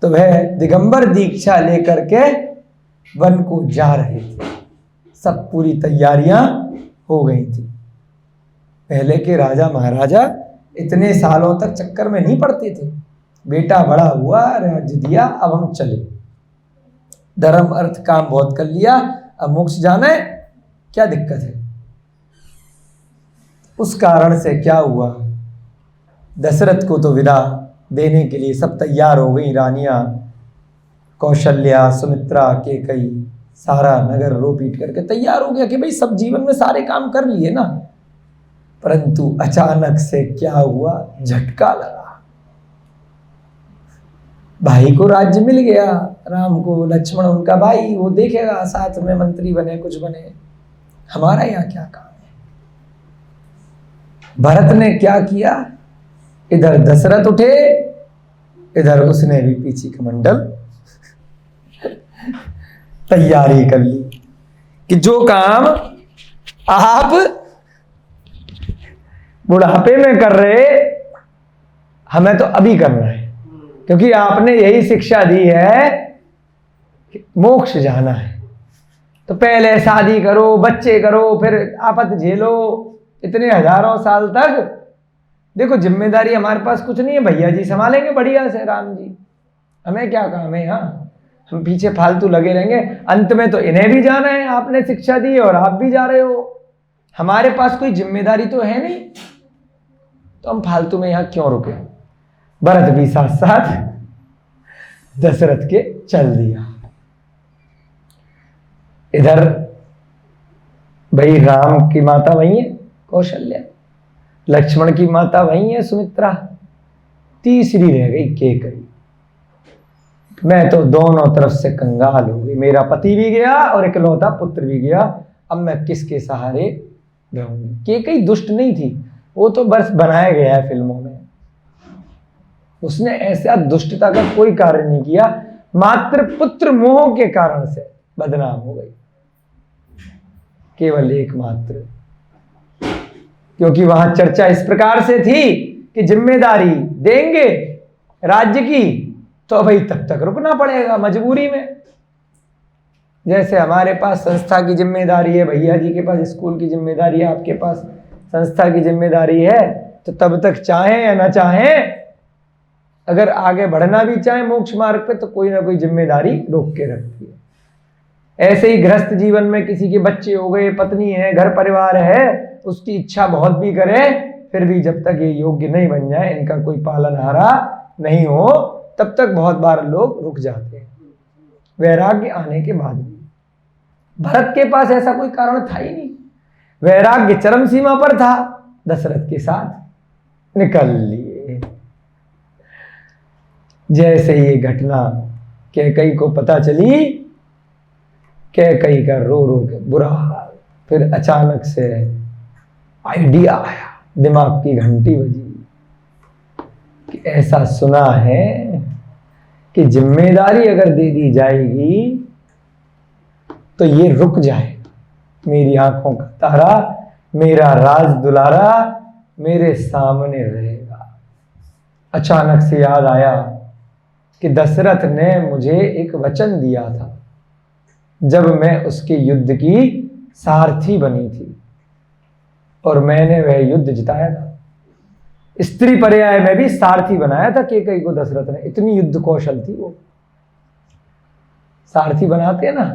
तो वह दिगंबर दीक्षा लेकर के वन को जा रहे थे। सब पूरी तैयारियां हो गई थी। पहले के राजा महाराजा इतने सालों तक चक्कर में नहीं पड़ते थे। बेटा बड़ा हुआ, राज्य दिया, अब हम चले, धर्म अर्थ काम बहुत कर लिया, अब मोक्ष जाना है, क्या दिक्कत है। उस कारण से क्या हुआ, दशरथ को तो विदा देने के लिए सब तैयार हो गई रानियां, कौशल्या, सुमित्रा, केकई, सारा नगर रो पीट करके तैयार हो गया कि भाई सब जीवन में सारे काम कर लिए ना। परंतु अचानक से क्या हुआ, झटका लगा। भाई को राज्य मिल गया, राम को, लक्ष्मण उनका भाई, वो देखेगा साथ में मंत्री बने कुछ बने, हमारा यहाँ क्या काम है। भरत ने क्या किया, इधर दशरथ उठे, इधर उसने भी पीछे कमंडल तैयारी कर ली कि जो काम आप बुढ़ापे में कर रहे, हमें तो अभी करना है, क्योंकि आपने यही शिक्षा दी है कि मोक्ष जाना है। तो पहले शादी करो, बच्चे करो, फिर आपत झेलो, इतने हजारों साल तक। देखो जिम्मेदारी हमारे पास कुछ नहीं है, भैया जी संभालेंगे बढ़िया से, राम जी, हमें क्या काम है यहाँ, हम पीछे फालतू लगे रहेंगे। अंत में तो इन्हें भी जाना है, आपने शिक्षा दी और आप भी जा रहे हो, हमारे पास कोई जिम्मेदारी तो है नहीं, तो हम फालतू में यहाँ क्यों रुके। भरत भी साथ साथ दशरथ के चल दिया। इधर भाई राम की माता वही है कौशल्या, लक्ष्मण की माता वही है सुमित्रा, तीसरी रह गई केकई। मैं तो दोनों तरफ से कंगाल हो गई, मेरा पति भी गया और इकलौता पुत्र भी गया, अब मैं किसके सहारे रहूंगी। केकई दुष्ट नहीं थी, वो तो बस बनाया गया है फिल्मों में, उसने ऐसा दुष्टता का कोई कार्य नहीं किया, मात्र पुत्र मोह के कारण से बदनाम हो गई, केवल एकमात्र। क्योंकि वहां चर्चा इस प्रकार से थी कि जिम्मेदारी देंगे राज्य की तो भाई तब तक रुकना पड़ेगा मजबूरी में। जैसे हमारे पास संस्था की जिम्मेदारी है, भैया जी के पास स्कूल की जिम्मेदारी है, आपके पास संस्था की जिम्मेदारी है, तो तब तक चाहे या ना चाहे, अगर आगे बढ़ना भी चाहे मोक्ष मार्ग पे, तो कोई ना कोई जिम्मेदारी रोक के रखती है। ऐसे ही गृहस्थ जीवन में किसी के बच्चे हो गए, पत्नी है, घर परिवार है, उसकी इच्छा बहुत भी करे, फिर भी जब तक ये योग्य नहीं बन जाए, इनका कोई पालनहारा नहीं हो, तब तक बहुत बार लोग रुक जाते हैं, वैराग्य आने के बाद भी। भरत के पास ऐसा कोई कारण था ही नहीं, वैराग्य चरम सीमा पर था, दशरथ के साथ निकल लिए। जैसे ये घटना कैकई को पता चली, कैकई का रो रो के बुरा हाल। फिर अचानक से आइडिया आया, दिमाग की घंटी बजी कि ऐसा सुना है कि जिम्मेदारी अगर दे दी जाएगी तो ये रुक जाएगा, मेरी आंखों का तारा, मेरा राज दुलारा मेरे सामने रहेगा। अचानक से याद आया कि दशरथ ने मुझे एक वचन दिया था जब मैं उसके युद्ध की सारथी बनी थी, और मैंने वह युद्ध जिताया था। स्त्री पर्याय में भी सारथी बनाया था केकई को दशरथ ने, इतनी युद्ध कौशल थी वो। सारथी बनाते हैं ना,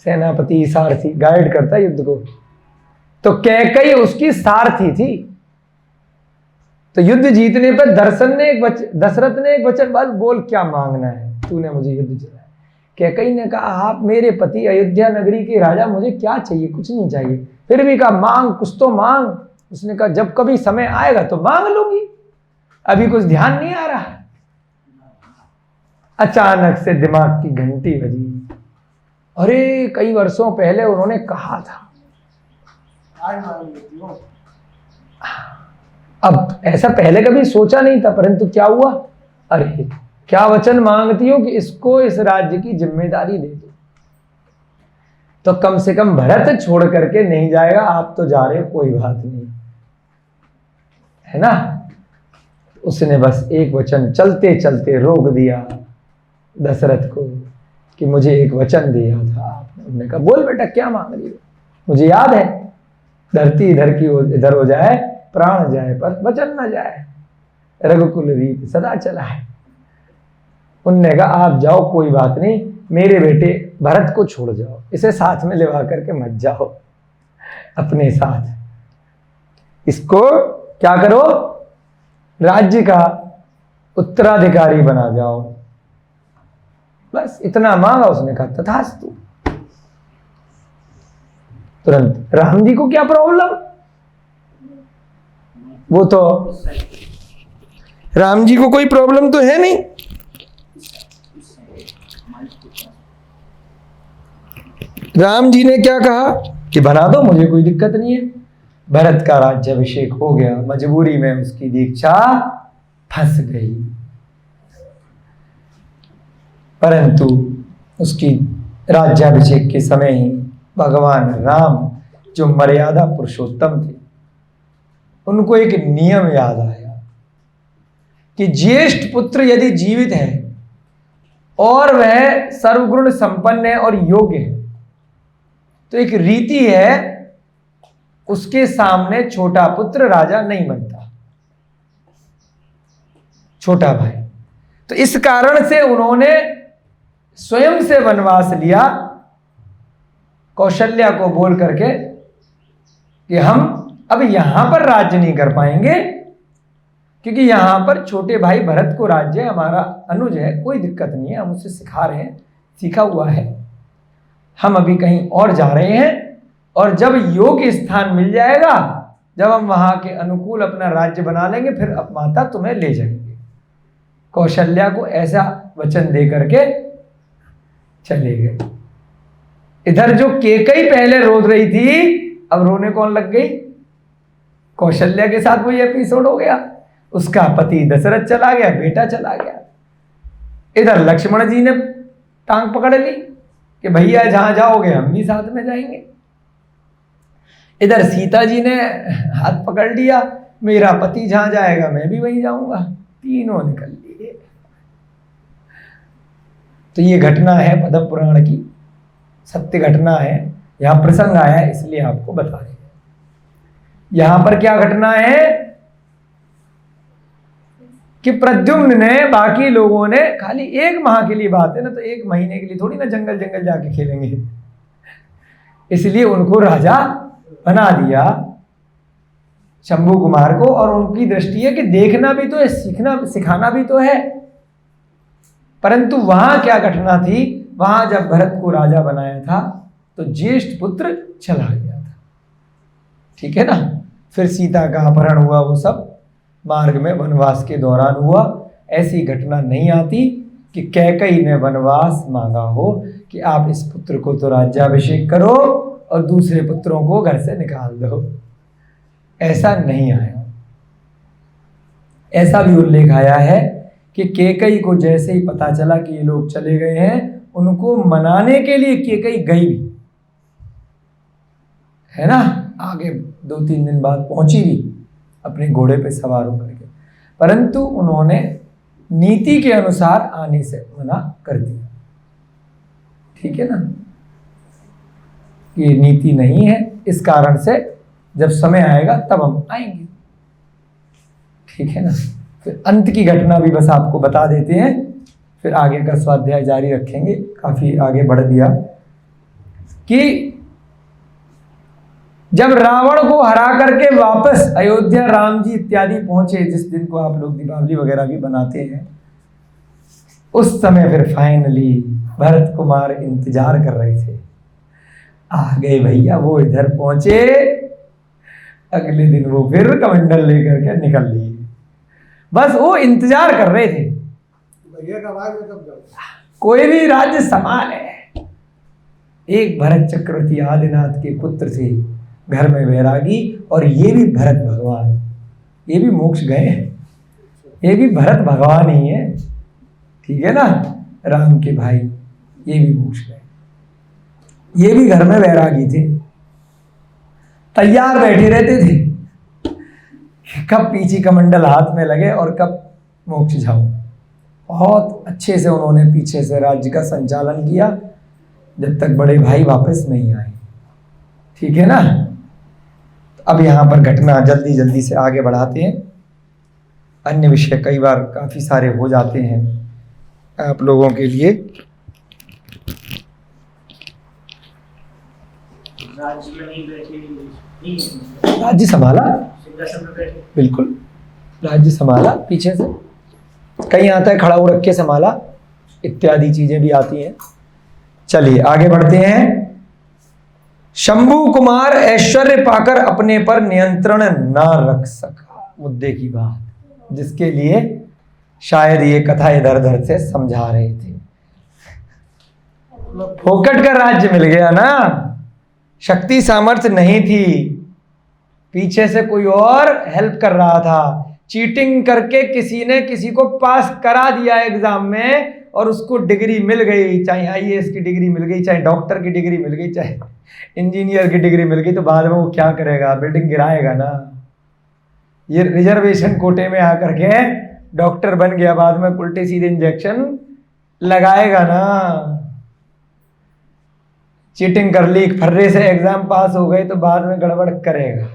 सेनापति सारथी गाइड करता है युद्ध को, तो कैकई उसकी सारथी थी। तो युद्ध जीतने पर दशरथ ने एक वचन बोल क्या मांगना है, तूने मुझे युद्ध जिताया। कैकई ने कहा, आप मेरे पति, अयोध्या नगरी के राजा, मुझे क्या चाहिए, कुछ नहीं चाहिए। फिर भी कहा, मांग, कुछ तो मांग। उसने कहा, जब कभी समय आएगा तो मांग लूंगी, अभी कुछ ध्यान नहीं आ रहा। अचानक से दिमाग की घंटी बजी, अरे कई वर्षों पहले उन्होंने कहा था। आज मांग लेती हूँ। अब ऐसा पहले कभी सोचा नहीं था, परंतु क्या हुआ, अरे क्या वचन मांगती हो कि इसको इस राज्य की जिम्मेदारी दे दो, तो कम से कम भरत छोड़ करके नहीं जाएगा, आप तो जा रहे हो, कोई बात नहीं, है ना। उसने बस एक वचन चलते चलते रोक दिया दशरथ को कि मुझे एक वचन दिया था आपने। उन्होंने कहा, बोल बेटा क्या मांग रही हो, मुझे याद है। धरती इधर हो जाए, प्राण जाए पर वचन न जाए, रघुकुल रीत सदा चला है। उनने कहा आप जाओ, कोई बात नहीं, मेरे बेटे भरत को छोड़ जाओ, इसे साथ में लेवा करके मत जाओ, अपने साथ इसको क्या करो, राज्य का उत्तराधिकारी बना जाओ। बस इतना मांगा, उसने कहा तथास्तु। तुरंत राम जी को क्या प्रॉब्लम, वो तो राम जी को कोई प्रॉब्लम तो है नहीं। राम जी ने क्या कहा कि बना दो, मुझे कोई दिक्कत नहीं है। भरत का राज्याभिषेक हो गया, मजबूरी में उसकी दीक्षा फंस गई, परंतु उसकी राज्याभिषेक के समय ही भगवान राम जो मर्यादा पुरुषोत्तम थे, उनको एक नियम याद आया कि ज्येष्ठ पुत्र यदि जीवित है और वह सर्वगुण संपन्न है और योग्य है, तो एक रीति है उसके सामने छोटा पुत्र राजा नहीं बनता, छोटा भाई। तो इस कारण से उन्होंने स्वयं से वनवास लिया, कौशल्या को बोल करके कि हम अब यहां पर राज्य नहीं कर पाएंगे, क्योंकि यहां पर छोटे भाई भरत को राज्य, हमारा अनुज है, कोई दिक्कत नहीं है, हम उसे सिखा रहे हैं, सीखा हुआ है, हम अभी कहीं और जा रहे हैं, और जब योग्य स्थान मिल जाएगा, जब हम वहां के अनुकूल अपना राज्य बना लेंगे, फिर अब माता तुम्हें ले जाएंगे। कौशल्या को ऐसा वचन दे करके चले गए। इधर जो केकई पहले रो रही थी, अब रोने कौन लग गई, कौशल्या के साथ वही एपिसोड हो गया। उसका पति दशरथ चला गया, बेटा चला गया। इधर लक्ष्मण जी ने टांग पकड़ ली कि भैया जहां जाओगे हम भी साथ में जाएंगे। इधर सीता जी ने हाथ पकड़ लिया, मेरा पति जहां जाएगा मैं भी वहीं जाऊंगा। तीनों निकल लिए। तो ये घटना है पद्म पुराण की, सत्य घटना है, यहां प्रसंग आया है इसलिए आपको बता रहे हैं। यहां पर क्या घटना है कि प्रद्युम्न ने, बाकी लोगों ने, खाली एक माह के लिए बात है ना, तो एक महीने के लिए थोड़ी ना जंगल जंगल जाके खेलेंगे, इसलिए उनको राजा बना दिया शंभू कुमार को। और उनकी दृष्टि है कि देखना भी तो है, सीखना सिखाना भी तो है। परंतु वहां क्या घटना थी, वहां जब भरत को राजा बनाया था तो ज्येष्ठ पुत्र चला गया था, ठीक है ना। फिर सीता का अपहरण हुआ, वो सब मार्ग में वनवास के दौरान हुआ। ऐसी घटना नहीं आती कि कैकेयी ने वनवास मांगा हो कि आप इस पुत्र को तो राज्याभिषेक करो और दूसरे पुत्रों को घर से निकाल दो, ऐसा नहीं आया। ऐसा भी उल्लेख आया है कि कैकेयी को जैसे ही पता चला कि ये लोग चले गए हैं, उनको मनाने के लिए कैकेयी गई भी, है ना, आगे 2-3 दिन बाद पहुंची भी अपने घोड़े पे सवार होकर के, परंतु उन्होंने नीति के अनुसार आने से मना कर दिया, ठीक है ना। ये नीति नहीं है, इस कारण से जब समय आएगा तब हम आएंगे, ठीक है ना। फिर अंत की घटना भी बस आपको बता देते हैं, फिर आगे का स्वाध्याय जारी रखेंगे। काफी आगे बढ़ दिया कि जब रावण को हरा करके वापस अयोध्या राम जी इत्यादि पहुंचे, जिस दिन को आप लोग दीपावली वगैरह भी बनाते हैं, उस समय फिर फाइनली भरत कुमार इंतजार कर रहे थे, आ गए भैया, वो इधर पहुंचे। अगले दिन वो फिर कमंडल लेकर के निकल लिए, बस वो इंतजार कर रहे थे भैया का भाग में कब जाओ, कोई भी राज्य समान है। एक भरत चक्रवर्ती आदिनाथ के पुत्र थे, घर में वैरागी, और ये भी भरत भगवान, ये भी मोक्ष गए हैं, ये भी भरत भगवान ही है, ठीक है ना, राम के भाई, ये भी मोक्ष गए। ये भी घर में वैरागी थे, तैयार बैठे रहते थे कब पीछे कमंडल हाथ में लगे और कब मोक्ष जाऊं। बहुत अच्छे से उन्होंने पीछे से राज्य का संचालन किया जब तक बड़े भाई वापस नहीं आए, ठीक है ना। अब यहाँ पर घटना जल्दी जल्दी से आगे बढ़ाते हैं, अन्य विषय कई बार काफ़ी सारे हो जाते हैं आप लोगों के लिए। राज्य में नहीं बैठे, नहीं राज्य संभाला, सिंहासन में बैठे। बिल्कुल राज्य संभाला, पीछे से कहीं आता है खड़ा हो रख के संभाला, इत्यादि चीजें भी आती हैं। चलिए आगे बढ़ते हैं। शंभू कुमार ऐश्वर्य पाकर अपने पर नियंत्रण न रख सका, मुद्दे की बात, जिसके लिए शायद ये कथा इधर उधर से समझा रहे थे। फोकट का राज्य मिल गया ना, शक्ति सामर्थ्य नहीं थी, पीछे से कोई और हेल्प कर रहा था, चीटिंग करके किसी ने किसी को पास करा दिया एग्जाम में और उसको डिग्री मिल गई, चाहे आईएएस की डिग्री मिल गई, चाहे डॉक्टर की डिग्री मिल गई, चाहे इंजीनियर की डिग्री मिल गई, तो बाद में वो क्या करेगा, बिल्डिंग गिराएगा ना। ये रिजर्वेशन कोटे में आकर के डॉक्टर बन गया, बाद में उल्टे सीधे इंजेक्शन लगाएगा ना। चीटिंग कर ली, फर्रे से एग्जाम पास हो गए तो बाद में गड़बड़ करेगा।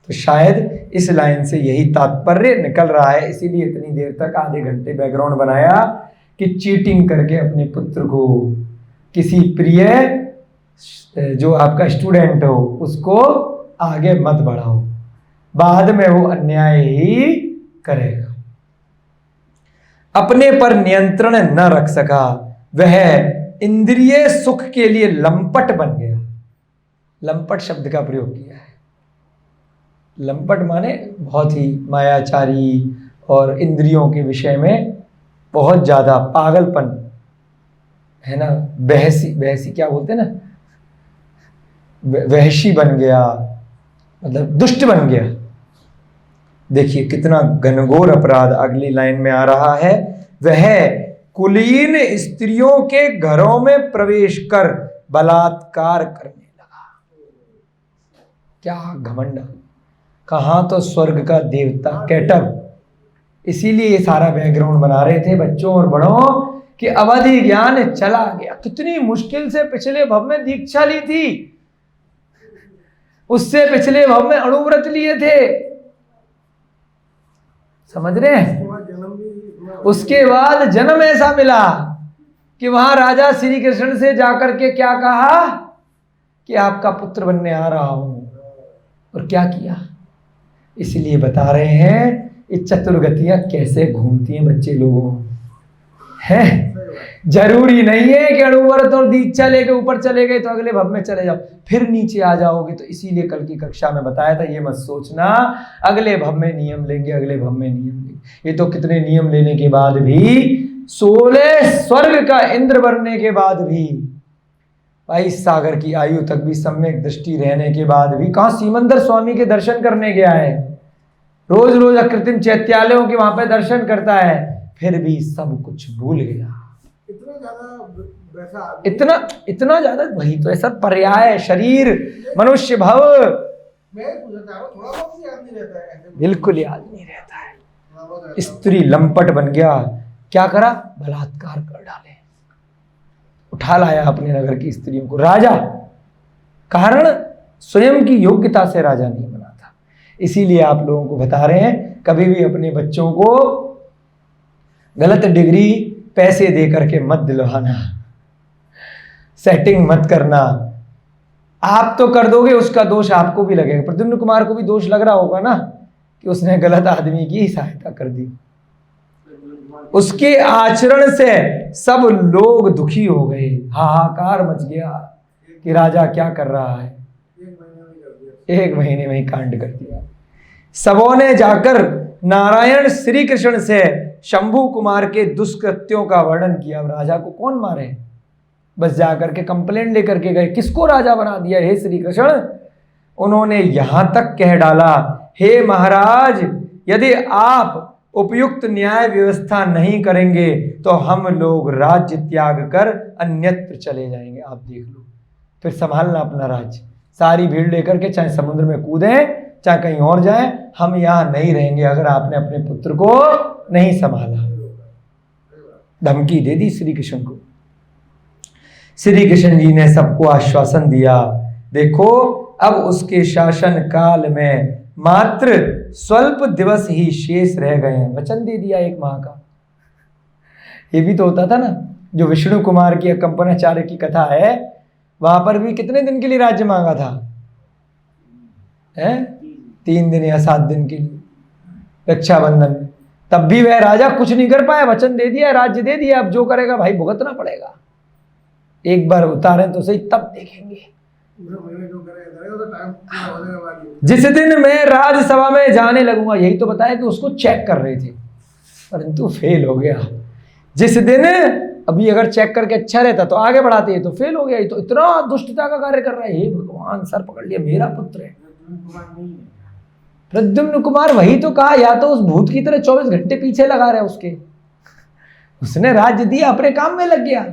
तो शायद इस लाइन से यही तात्पर्य निकल रहा है, इसीलिए इतनी देर तक आधे घंटे बैकग्राउंड बनाया कि चीटिंग करके अपने पुत्र को, किसी प्रिय जो आपका स्टूडेंट हो उसको आगे मत बढ़ाओ, बाद में वो अन्याय ही करेगा। अपने पर नियंत्रण न रख सका, वह इंद्रिय सुख के लिए लंपट बन गया। लंपट शब्द का प्रयोग किया है। लंपट माने बहुत ही मायाचारी और इंद्रियों के विषय में बहुत ज्यादा पागलपन है ना, बहसी, बहसी क्या बोलते हैं ना, वहशी बन गया, मतलब दुष्ट बन गया। देखिए कितना घनघोर अपराध अगली लाइन में आ रहा है। वह कुलीन स्त्रियों के घरों में प्रवेश कर बलात्कार करने लगा। क्या घमंड, कहाँ तो स्वर्ग का देवता कैटअप। इसीलिए ये सारा बैकग्राउंड बना रहे थे बच्चों और बड़ों कि अवधि ज्ञान चला गया। कितनी मुश्किल से पिछले भव में दीक्षा ली थी, उससे पिछले भव में अणुव्रत लिए थे, समझ रहे हैं। उसके बाद जन्म ऐसा मिला कि वहां राजा श्री कृष्ण से जाकर के क्या कहा कि आपका पुत्र बनने आ रहा हूं, और क्या किया। इसलिए बता रहे हैं ये चतुर्गतियां कैसे घूमती हैं बच्चे लोगों, है जरूरी नहीं है कि अणुव्रत और दीक्षा लेके ऊपर चले गए तो अगले भव में चले जाओ फिर नीचे आ जाओगे। तो इसीलिए कल की कक्षा में बताया था, ये मत सोचना अगले भव में नियम लेंगे, अगले भव में नियम लेंगे। ये तो कितने नियम लेने के बाद भी, 16 स्वर्ग का इंद्र बनने के बाद भी, 22 सागर की आयु तक भी सम्यक दृष्टि रहने के बाद भी, कहाँ सिमंदर स्वामी के दर्शन करने गया है, रोज रोज अकृत्रिम चैत्यालयों के वहां पे दर्शन करता है, फिर भी सब कुछ भूल गया। इतना ज्यादा, वही तो ऐसा पर्याय शरीर मनुष्य भव बिल्कुल याद नहीं रहता है। स्त्री लंपट बन गया, क्या करा, बलात्कार कर डाले, उठा लाया अपने नगर की स्त्रियों को। राजा, कारण स्वयं की योग्यता से राजा नहीं बना था। इसीलिए आप लोगों को बता रहे हैं, कभी भी अपने बच्चों को गलत डिग्री पैसे दे करके मत दिलवाना, सेटिंग मत करना। आप तो कर दोगे, उसका दोष आपको भी लगेगा। प्रद्युम्न कुमार को भी दोष लग रहा होगा ना कि उसने गलत आदमी की सहायता कर दी। उसके आचरण से सब लोग दुखी हो गए, हाहाकार मच गया कि राजा क्या कर रहा है। 1 महीने में ही कांड कर दिया। सबों ने जाकर नारायण श्री कृष्ण से शंभू कुमार के दुष्कृत्यों का वर्णन किया। राजा को कौन मारे, बस जाकर के कंप्लेंट लेकर के गए, किसको राजा बना दिया हे श्री कृष्ण। उन्होंने यहां तक कह डाला, हे महाराज, यदि आप उपयुक्त न्याय व्यवस्था नहीं करेंगे तो हम लोग राज्य त्याग कर अन्यत्र चले जाएंगे। आप देख लो, फिर संभालना अपना राज्य, सारी भीड़ लेकर के चाहे समुद्र में कूदें चाहे कहीं और जाएं, हम यहां नहीं रहेंगे अगर आपने अपने पुत्र को नहीं संभाला। धमकी दे दी श्री कृष्ण को। श्री कृष्ण जी ने सबको आश्वासन दिया, देखो अब उसके शासन काल में मात्र स्वल्प दिवस ही शेष रह गए हैं। वचन दे दिया 1 माह का। ये भी तो होता था ना, जो विष्णु कुमार की कंपनाचार्य की कथा है, वहां पर भी कितने दिन के लिए राज्य मांगा था? 3 दिन या 7 दिन के लिए, रक्षाबंधन में। तब भी वह राजा कुछ नहीं कर पाया। वचन दे दिया, राज्य दे दिया, अब जो करेगा भाई भुगतना पड़ेगा। एक बार उतारें तो सही, तब देखेंगे। पूरे महीने जो करेगा करेगा, तो टाइम पूरा होने के बाद ही। जिस दिन मैं राज्यसभा में जाने लगूंगा, यही तो बताया कि उसको चेक कर रहे थे, परंतु फेल हो गया। जिस दिन, अभी अगर चेक करके अच्छा रहता तो आगे बढ़ाते, ये तो फेल हो गया। ये तो इतना दुष्टता का कार्य कर रहा है। हे भगवान, सर पकड़ लिया, मेरा पुत्र है प्रद्युम्न कुमार। वही तो कहा, या तो उस भूत की तरह 24 घंटे पीछे लगा रहे उसके। उसने राज्य दिया, अपने काम में लग गया।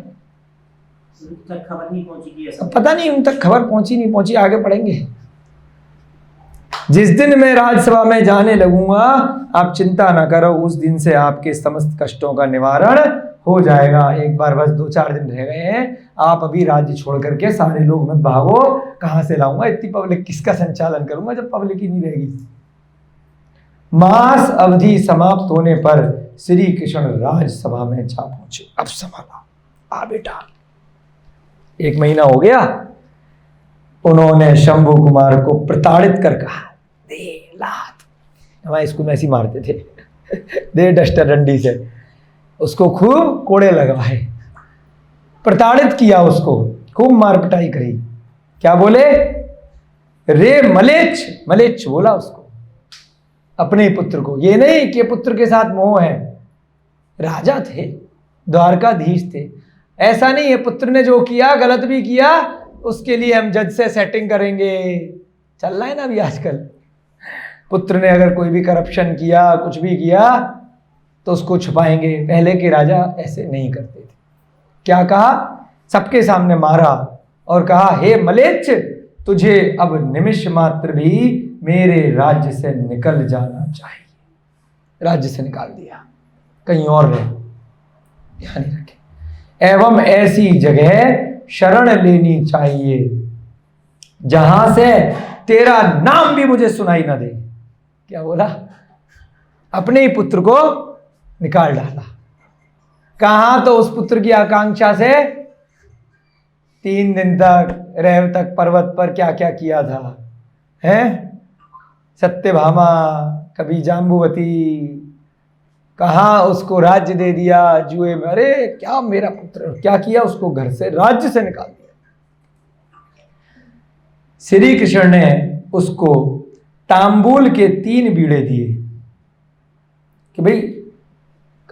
तक खबर नहीं पहुंची कि ऐसा पता नहीं उन तक खबर पहुंची नहीं पहुंची, आगे पढ़ेंगे। जिस दिन मैं राज्यसभा में जाने लगूंगा, आप चिंता ना करो, उस दिन से आपके समस्त कष्टों का निवारण हो जाएगा। एक बार बस 2-4 दिन रह गए हैं, आप अभी राज्य छोड़ करके सारे लोग मत भागो। कहां से लाऊंगा इतनी पब्लिक, किसका संचालन करूंगा जब पब्लिक ही नहीं रहेगी। मास अवधि समाप्त होने पर श्री कृष्ण राज्यसभा में जा पहुंचे। अब संभाला, आ बेटा। 1 महीना हो गया। उन्होंने शंभू कुमार को प्रताड़ित कर कहा, दे लात। हमारे स्कूल में ऐसी मारते थे, दे डस्टर डंडी से। उसको खूब कोड़े लगवाए, प्रताड़ित किया उसको, खूब मार पिटाई करी। क्या बोले? रे मलेच्छ, मलेच्छ बोला उसको, अपने पुत्र को। ये नहीं कि पुत्र के साथ मोह है, राजा थे, द्वारकाधीश थे। ऐसा नहीं है पुत्र ने जो किया गलत भी किया, उसके लिए हम जज से सेटिंग करेंगे। चल रहा है ना अभी आजकल। पुत्र ने अगर कोई भी करप्शन किया, कुछ भी किया, तो उसको छुपाएंगे। पहले के राजा ऐसे नहीं करते थे। क्या कहा? सबके सामने मारा और कहा, हे मलेच्छ, तुझे अब निमिष मात्र भी मेरे राज्य से निकल जाना चाहिए। राज्य से निकाल दिया, कहीं और रहे, ध्यान ही रखें। एवं ऐसी जगह शरण लेनी चाहिए जहां से तेरा नाम भी मुझे सुनाई ना दे। क्या बोला? अपने ही पुत्र को निकाल डाला। कहां? तो उस पुत्र की आकांक्षा से 3 दिन तक रेवतक पर्वत पर क्या क्या किया था, हैं? सत्यभामा, कभी जाम्बुवती, कहा उसको राज्य दे दिया जुए में। अरे क्या मेरा पुत्र, क्या किया? उसको घर से, राज्य से निकाल दिया। श्री कृष्ण ने उसको तांबूल के 3 बीड़े दिए कि भाई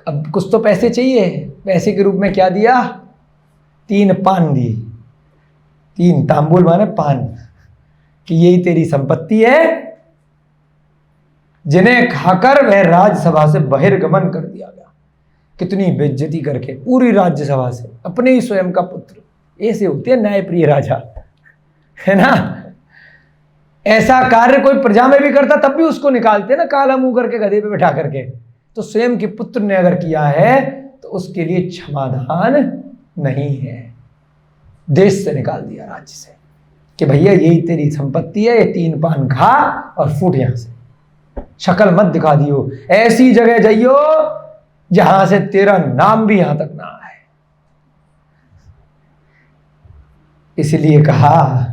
अब कुछ तो पैसे चाहिए। पैसे के रूप में क्या दिया? 3 पान दिए। 3 तांबूल माने पान, कि यही तेरी संपत्ति है, जिन्हें खाकर वह राज्यसभा से बहिर्गमन कर दिया गया। कितनी बेइज्जती करके पूरी राज्यसभा से, अपने ही स्वयं का पुत्र। ऐसे होते हैं न्यायप्रिय राजा, है ना। ऐसा कार्य कोई प्रजा में भी करता तब भी उसको निकालते ना, काला मुंह करके गधे पे बैठा करके। तो स्वयं के पुत्र ने अगर किया है तो उसके लिए क्षमादान नहीं है। देश से निकाल दिया, राज्य से, कि भैया यही तेरी संपत्ति है, ये 3 पान खा और फूट यहां से, शक्ल मत दिखा दियो। ऐसी जगह जाइयो जहां से तेरा नाम भी यहां तक ना आए। इसलिए कहा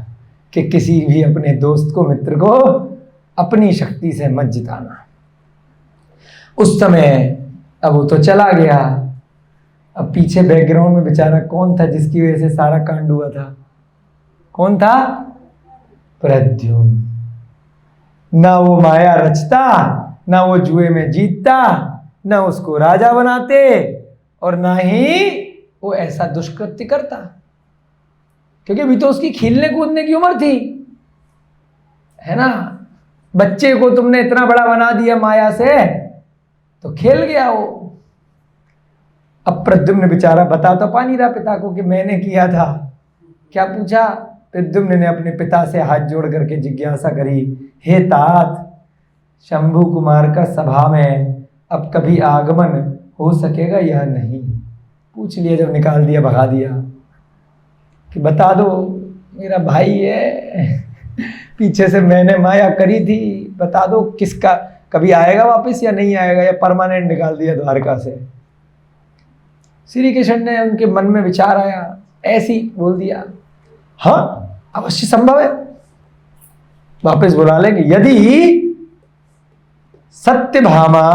कि किसी भी अपने दोस्त को, मित्र को अपनी शक्ति से मत जिताना। उस समय अब वो तो चला गया। अब पीछे बैकग्राउंड में बेचारा कौन था जिसकी वजह से सारा कांड हुआ था? कौन था? प्रद्युम्न। ना वो माया रचता, ना वो जुए में जीतता, ना उसको राजा बनाते, और ना ही वो ऐसा दुष्कृत्य करता, क्योंकि अभी तो उसकी खेलने कूदने की उम्र थी, है ना। बच्चे को तुमने इतना बड़ा बना दिया माया से, तो खेल गया वो। अब प्रद्युम्न बेचारा बता तो पा नहीं रहा पिता को कि मैंने किया था। क्या पूछा? प्रद्युम्न ने अपने पिता से हाथ जोड़ करके जिज्ञासा करी, हे तात, शंभू कुमार का सभा में अब कभी आगमन हो सकेगा या नहीं? पूछ लिया जब निकाल दिया, भगा दिया, कि बता दो मेरा भाई है, पीछे से मैंने माया करी थी, बता दो किसका, कभी आएगा वापस या नहीं आएगा, या परमानेंट निकाल दिया द्वारका से। श्री कृष्ण ने उनके मन में विचार आया, ऐसी बोल दिया, हाँ अवश्य संभव है, वापस बुला लेंगे। यदि सत्यभामा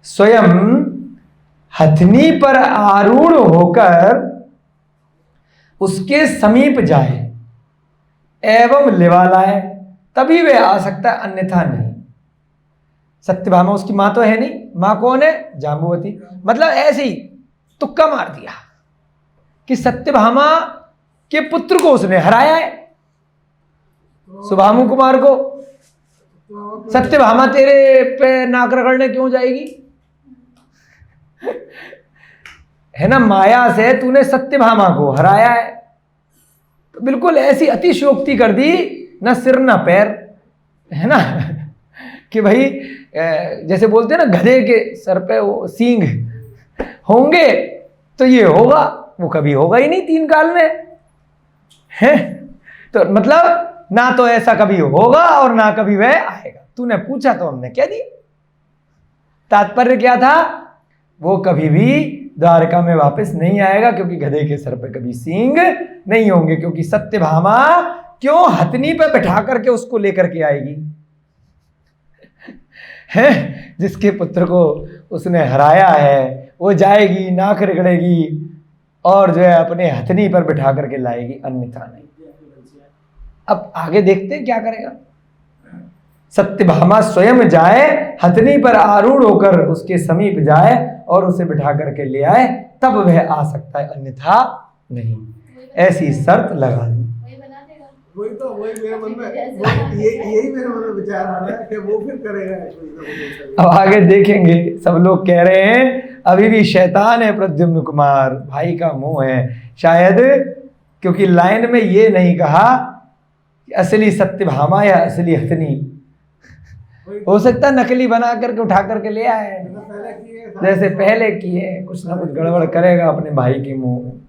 स्वयं हथनी पर आरूढ़ होकर उसके समीप जाए एवं लिवा लाए, तभी वह आ सकता है, अन्यथा नहीं। सत्यभामा उसकी मां तो है नहीं, मां कौन है? जाम्बुवती। मतलब ऐसे ही तुक्का मार दिया कि सत्यभामा के पुत्र को उसने हराया है, सुभामु कुमार को। सत्यभामा तेरे पे नाक रगड़ने क्यों जाएगी? है ना, माया से तूने सत्यभामा को हराया है। तो बिल्कुल ऐसी अतिशयोक्ति कर दी, ना सिर ना पैर, है ना कि भाई जैसे बोलते हैं ना, गधे के सर पे वो सींग होंगे तो ये होगा, वो कभी होगा ही नहीं 3 काल में, है। तो मतलब ना तो ऐसा कभी होगा और ना कभी वह आएगा। तूने पूछा तो हमने कह दिया। तात्पर्य क्या था? वो कभी भी द्वारका में वापस नहीं आएगा, क्योंकि गधे के सर पे कभी सींग नहीं होंगे। क्योंकि सत्यभामा क्यों हथनी पे बैठा करके उसको लेकर के आएगी? है, जिसके पुत्र को उसने हराया है वो जाएगी, नाक रगड़ेगी और जो है अपने हथनी पर बिठा करके लाएगी, अन्यथा नहीं। अब आगे देखते हैं क्या करेगा। सत्यभामा स्वयं जाए, हथनी पर आरूढ़ होकर उसके समीप जाए और उसे बिठा करके ले आए, तब वह आ सकता है, अन्यथा नहीं। ऐसी शर्त लगा दी। वही मेरे मन में, यही मेरे मन में विचार आ रहा है कि वो फिर करेगा। अब आगे देखेंगे। सब लोग कह रहे हैं अभी भी शैतान है प्रद्युम्न कुमार, भाई का मुंह है शायद, क्योंकि लाइन में ये नहीं कहा कि असली सत्यभामा या असली हथनी। हो सकता है नकली बना करके उठा करके ले आए, जैसे पहले किए। कुछ ना कुछ गड़बड़ करेगा अपने भाई के मुंह में।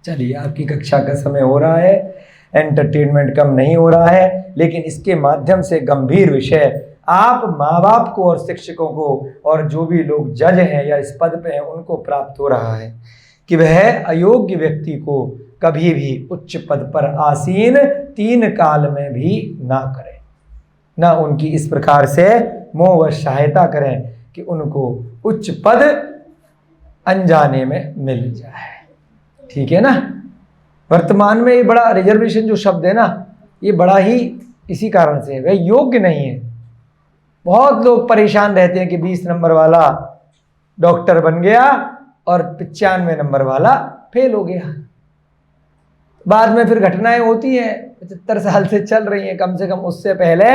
चलिए, आपकी कक्षा का समय हो रहा है, एंटरटेनमेंट कम नहीं हो रहा है, लेकिन इसके माध्यम से गंभीर विषय आप माँ बाप को और शिक्षकों को और जो भी लोग जज हैं या इस पद पे हैं उनको प्राप्त हो रहा है कि वह अयोग्य व्यक्ति को कभी भी उच्च पद पर आसीन 3 काल में भी ना करें, ना उनकी इस प्रकार से मोह व सहायता करें कि उनको उच्च पद अनजाने में मिल जाए। ठीक है ना। वर्तमान में ये बड़ा रिजर्वेशन जो शब्द है ना, ये बड़ा ही इसी कारण से है, वह योग्य नहीं है। बहुत लोग परेशान रहते हैं कि 20 नंबर वाला डॉक्टर बन गया और 95 नंबर वाला फेल हो गया। बाद में फिर घटनाएं होती हैं, 75 साल से चल रही हैं, कम से कम उससे पहले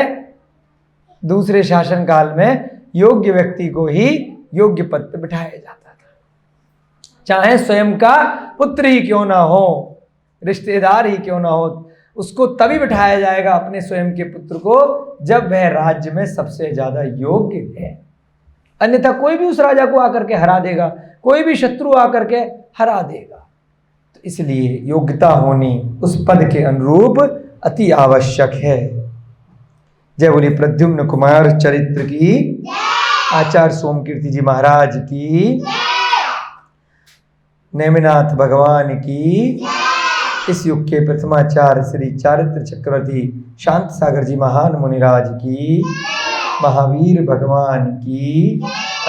दूसरे शासनकाल में योग्य व्यक्ति को ही योग्य पद पर बिठाया जाता था, चाहे स्वयं का पुत्र ही क्यों ना हो, रिश्तेदार ही क्यों ना हो, उसको तभी बिठाया जाएगा अपने स्वयं के पुत्र को जब वह राज्य में सबसे ज्यादा योग्य है। अन्यथा कोई भी उस राजा को आकर के हरा देगा, कोई भी शत्रु आकर के हरा देगा। तो इसलिए योग्यता होनी उस पद के अनुरूप अति आवश्यक है। जय बोली प्रद्युम्न कुमार चरित्र की, आचार्य सोमकीर्ति जी महाराज की, नेमिनाथ भगवान की, इस युग के प्रथमाचार्य श्री चारित्र चक्रवर्ती शांत सागर जी महान मुनिराज की, महावीर भगवान की,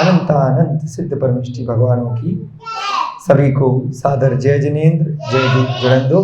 अनंतानंत सिद्ध परमेष्टि भगवानों की, सभी को सादर जय जिनेन्द्र, जय जुड़ंदो।